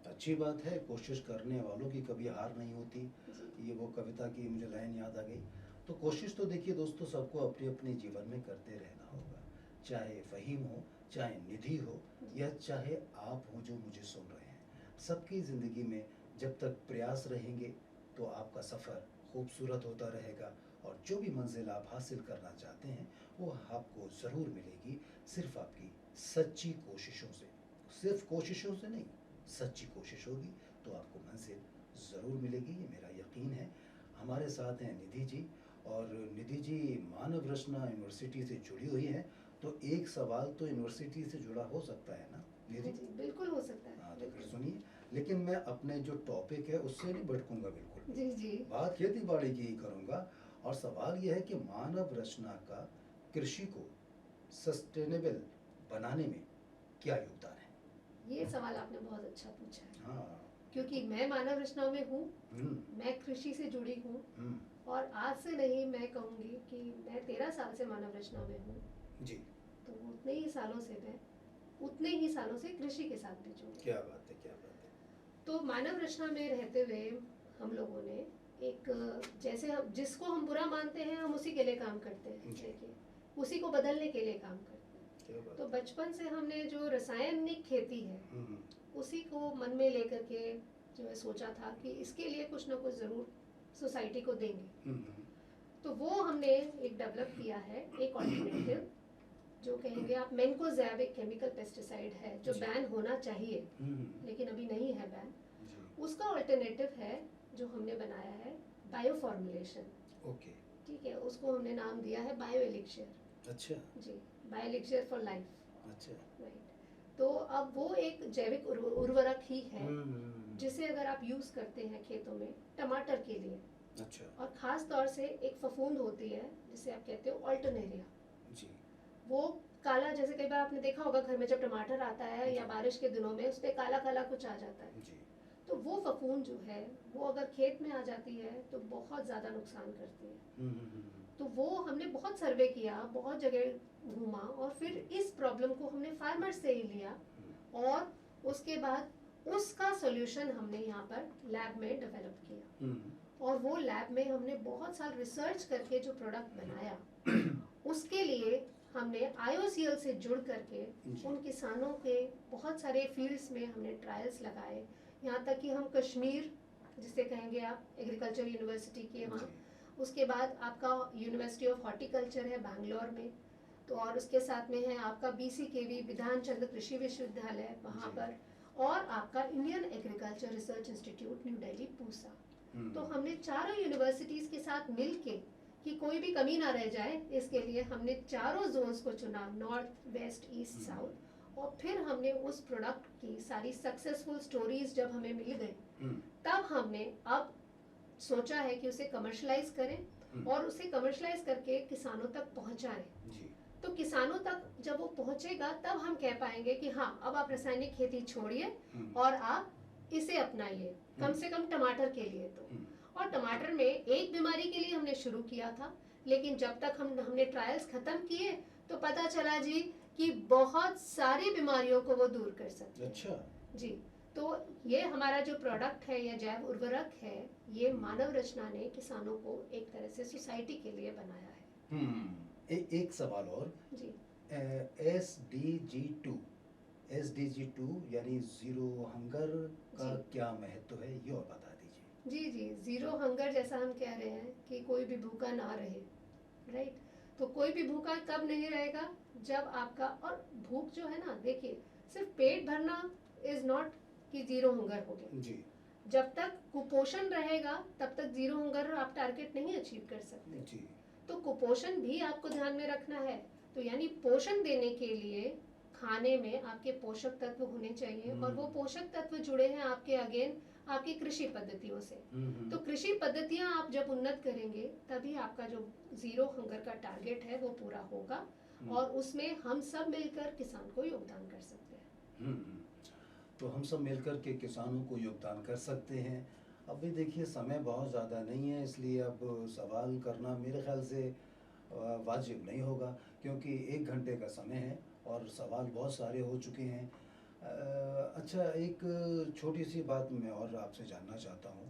अच्छी बात है, कोशिश करने वालों की कभी हार नहीं होती। ये वो कविता की मुझे लाइन याद आ गई। तो कोशिश तो देखिए दोस्तों सबको अपने अपने जीवन में करते रहना होगा, चाहे फ़हीम हो, चाहे निधि हो, या चाहे आप हो जो मुझे सुन रहे हैं। सबकी ज़िंदगी में जब तक प्रयास रहेंगे तो आपका सफ़र खूबसूरत होता रहेगा, और जो भी मंजिल आप हासिल करना चाहते हैं वो आपको ज़रूर मिलेगी, सिर्फ आपकी सच्ची कोशिशों से। सिर्फ कोशिशों से नहीं, सच्ची कोशिश होगी तो आपको मंजिल ज़रूर मिलेगी, ये मेरा यकीन है। हमारे साथ हैं निधि जी, और निधि जी मानव रचना यूनिवर्सिटी से जुड़ी हुई हैं, तो एक सवाल तो यूनिवर्सिटी से जुड़ा हो सकता है ना निधि? जी बिल्कुल हो सकता है। हाँ, तो फिर सुनिए, लेकिन मैं अपने जो टॉपिक है उससे नहीं भटकूंगा बिल्कुल। जी जी, बात खेती बाड़ी की ही करूँगा, और सवाल यह है कि मानव रचना का कृषि को सस्टेनेबल बनाने में क्या योगदान है? ये सवाल आपने बहुत अच्छा पूछा है। हाँ। क्योंकि मैं मानव रचनाओं में हूँ, मैं कृषि से जुड़ी हूँ, और आज से नहीं मैं कहूँगी कि मैं 13 साल से मानव रचनाओं में हूँ जी। तो उतने ही सालों से कृषि के साथ भी जुड़ी। क्या बात है, क्या बात है। तो मानव रचना में रहते हुए हम लोगों ने एक, जैसे हम जिसको हम बुरा मानते हैं हम उसी के लिए काम करते हैं, देखिए उसी को बदलने के लिए काम करते हैं। तो बचपन से हमने जो रासायनिक खेती है उसी को मन में लेकर के जो है सोचा था कि इसके लिए कुछ ना कुछ जरूर सोसाइटी को देंगे। तो वो हमने एक डेवलप किया है, एक ऑल्टरनेटिव जो कहेंगे आप, मैनकोज़ैब एक केमिकल पेस्टिसाइड है जो बैन होना चाहिए लेकिन अभी नहीं है बैन। उसका ऑल्टरनेटिव है जो हमने बनाया है, बायो फॉर्मुलेशन। ओके, ठीक है, उसको हमने नाम दिया है बायो एलिक्सियर। अच्छा जी, बायो एलिक्सियर फॉर लाइफ। अच्छा, राइट। तो अब वो एक जैविक उर्वरक ही है जिसे अगर आप यूज करते हैं खेतों में टमाटर के लिए, अच्छा, और खास तौर से एक फफूंद होती है जिसे आप कहते हो ऑल्टरनेरिया जी, वो काला, जैसे कई बार आपने देखा होगा घर में जब टमाटर आता है या बारिश के दिनों में उस पे काला काला कुछ आ जाता है जी। तो वो फफूंद जो है वो अगर खेत में आ जाती है तो बहुत ज़्यादा नुकसान करती है। तो वो हमने बहुत सर्वे किया, बहुत जगह घूमा, और फिर इस प्रॉब्लम को हमने फार्मर से ही लिया और उसके बाद उसका सॉल्यूशन हमने यहाँ पर लैब में डेवलप किया। और वो लैब में हमने बहुत साल रिसर्च करके जो प्रोडक्ट बनाया उसके लिए हमने IOCL से जुड़ करके उन किसानों के बहुत सारे फील्ड्स में हमने ट्रायल्स लगाए। यहाँ तक कि हम कश्मीर, जिसे कहेंगे आप एग्रीकल्चर यूनिवर्सिटी के वहाँ, उसके बाद आपका यूनिवर्सिटी ऑफ हॉर्टिकल्चर है बैंगलोर में, तो और उसके साथ में है आपका BCKV विधान चंद्र कृषि विश्वविद्यालय वहाँ पर, और आपका Indian agriculture research institute new Delhi Pusa. तो हमने चारों यूनिवर्सिटीज़ के साथ मिलके कि कोई भी कमी ना रह जाए, इसके लिए हमने चारों जोन्स को चुना, नॉर्थ वेस्ट ईस्ट साउथ, और फिर हमने उस प्रोडक्ट की सारी सक्सेसफुल स्टोरीज जब हमें मिल गई तब हमने अब सोचा है कि उसे कमर्शलाइज करें और उसे कमर्शलाइज करके किसानों तक पहुंचाएं। तो किसानों तक जब वो पहुंचेगा तब हम कह पाएंगे कि हाँ अब आप रासायनिक खेती छोड़िए और आप इसे अपनाइए, कम से कम टमाटर के लिए तो। और टमाटर में एक बीमारी के लिए हमने शुरू किया था, लेकिन जब तक हमने ट्रायल्स खत्म किए तो पता चला जी कि बहुत सारी बीमारियों को वो दूर कर सकते हैं। अच्छा जी, तो ये हमारा जो प्रोडक्ट है या जैव उर्वरक है, ये मानव रचना ने किसानों को एक तरह से सोसाइटी के लिए बनाया है। एक सवाल और जी, SDG2 यानी जीरो हंगर का क्या महत्व है, ये और बता दीजिए। जी जी, जीरो हंगर जैसा हम कह रहे हैं कि कोई भी भूखा ना रहे, राइट। तो कोई भी भूखा कब नहीं रहेगा, जब आपका, और भूख जो है ना, देखिए सिर्फ पेट भरना इज नॉट कि जीरो हंगर हो गया जी। जब तक कुपोषण रहेगा तब तक जीरो हंगर आप टारगेट नहीं अचीव कर सकते जी। तो कुपोषण भी आपको ध्यान में रखना है। तो यानी पोषण देने के लिए खाने में आपके पोषक तत्व होने चाहिए, और वो पोषक तत्व जुड़े हैं आपके अगेन आपकी कृषि पद्धतियों से। तो कृषि पद्धतियां आप जब उन्नत करेंगे तभी आपका जो जीरो हंगर का टारगेट है वो पूरा होगा, और उसमें हम सब मिलकर किसान को योगदान कर सकते हैं। तो हम सब मिलकर के किसानों को योगदान कर सकते हैं। अभी देखिए समय बहुत ज़्यादा नहीं है, इसलिए अब सवाल करना मेरे ख्याल से वाजिब नहीं होगा, क्योंकि 1 घंटे का समय है और सवाल बहुत सारे हो चुके हैं। अच्छा, एक छोटी सी बात मैं और आपसे जानना चाहता हूँ।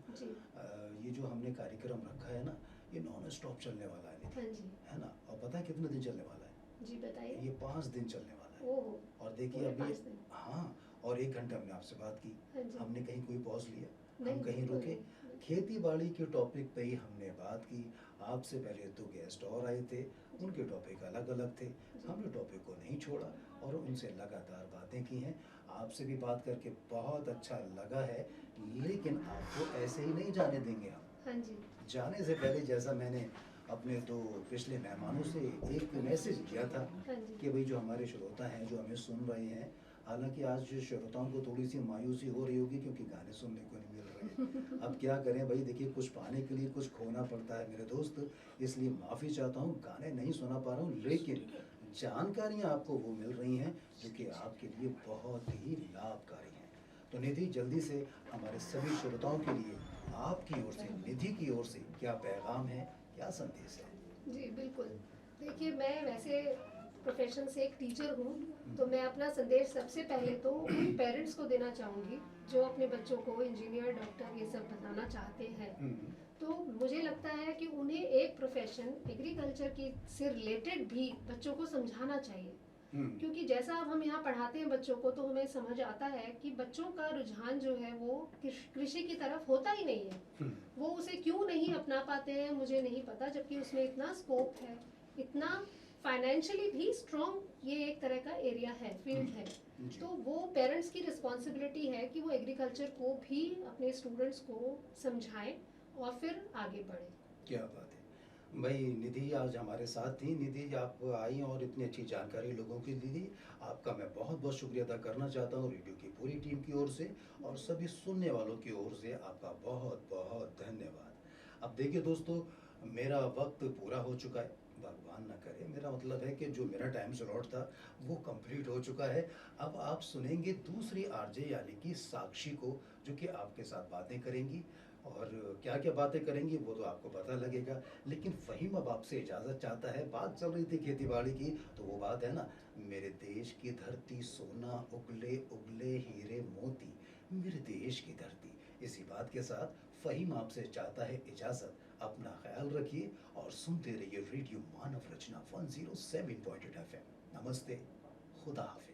ये जो हमने कार्यक्रम रखा है ना, ये नॉन स्टॉप चलने वाला है ना, और पता है कितने दिन चलने वाला है? जी बताइए। ये 5 दिन चलने वाला है। और देखिए अभी, हाँ, और 1 घंटे हमने आपसे बात की, हमने कहीं कोई पॉज लिया, हम कहीं रुके, खेती बाड़ी के टॉपिक पे ही हमने बात की। आपसे पहले 2 गेस्ट और आए थे, उनके टॉपिक अलग अलग थे, हमने टॉपिक को नहीं छोड़ा और उनसे लगातार बातें की हैं। आपसे भी बात करके बहुत अच्छा लगा है, लेकिन आपको ऐसे ही नहीं जाने देंगे हम। हाँ जी। जाने से पहले, जैसा मैंने अपने 2 पिछले मेहमानों से एक मैसेज किया था कि भाई जो हमारे श्रोता हैं, जो हमें सुन रहे हैं, हालांकि आज जो श्रोताओं को थोड़ी सी मायूसी हो रही होगी क्योंकि गाने सुनने को नहीं मिल रहे। अब क्या करें भाई, देखिए कुछ पाने के लिए कुछ खोना पड़ता है मेरे दोस्त, इसलिए माफ़ी चाहता हूँ, गाने नहीं सुना पा रहा हूँ, लेकिन जानकारियाँ आपको वो मिल रही हैं जो कि आपके लिए बहुत ही लाभकारी हैं। तो निधि, जल्दी से हमारे सभी श्रोताओं के लिए आपकी ओर से, निधि की ओर से क्या पैगाम है, क्या संदेश है? जी बिल्कुल। देखिए, मैं वैसे प्रोफेशन से एक टीचर हूँ, तो मैं अपना संदेश सबसे पहले तो उन पेरेंट्स को देना चाहूँगी जो अपने बच्चों को इंजीनियर, डॉक्टर ये सब बनाना चाहते हैं। तो मुझे लगता है कि उन्हें एक प्रोफेशन एग्रीकल्चर की से रिलेटेड भी बच्चों को समझाना चाहिए। क्योंकि जैसा अब हम यहाँ पढ़ाते हैं बच्चों को, तो हमें समझ आता है कि बच्चों का रुझान जो है वो कृषि की तरफ होता ही नहीं है। वो उसे क्यों नहीं अपना पाते हैं मुझे नहीं पता, जबकि उसमें इतना स्कोप है, इतना फाइनेंशियली भी स्ट्रॉन्ग ये एक तरह का एरिया है, फील्ड है। तो वो पेरेंट्स की रिस्पॉन्सिबिलिटी है कि वो एग्रीकल्चर को भी अपने स्टूडेंट्स को समझाएं और फिर आगे बढ़े। क्या बात है भाई। निधि आज हमारे साथ थी। निधि, आप आई और इतनी अच्छी जानकारी लोगों की दी। आपका मैं बहुत बहुत शुक्रिया अदा करना चाहता हूँ रेडियो की पूरी टीम की ओर से और सभी सुनने वालों की ओर से आपका बहुत बहुत धन्यवाद। अब देखिए दोस्तों, मेरा वक्त पूरा हो चुका है। भगवान ना करे, मेरा मतलब है कि जो मेरा टाइम स्लॉट था वो कंप्लीट हो चुका है। अब आप सुनेंगे दूसरी आरजे यानी कि साक्षी को, जो कि आपके साथ बातें करेंगी और क्या क्या बातें करेंगी वो तो आपको पता लगेगा। लेकिन फ़हीम अब आपसे इजाज़त चाहता है। बात चल रही थी खेती बाड़ी की, तो वो बात है ना, मेरे देश की धरती सोना उगले उगले हीरे मोती, मेरे देश की धरती। इसी बात के साथ फ़हीम आपसे चाहता है इजाज़त। अपना ख्याल रखिए और सुनते रहिए रेडियो मानव रचना 107.8 FM। नमस्ते, खुदा हाफिज।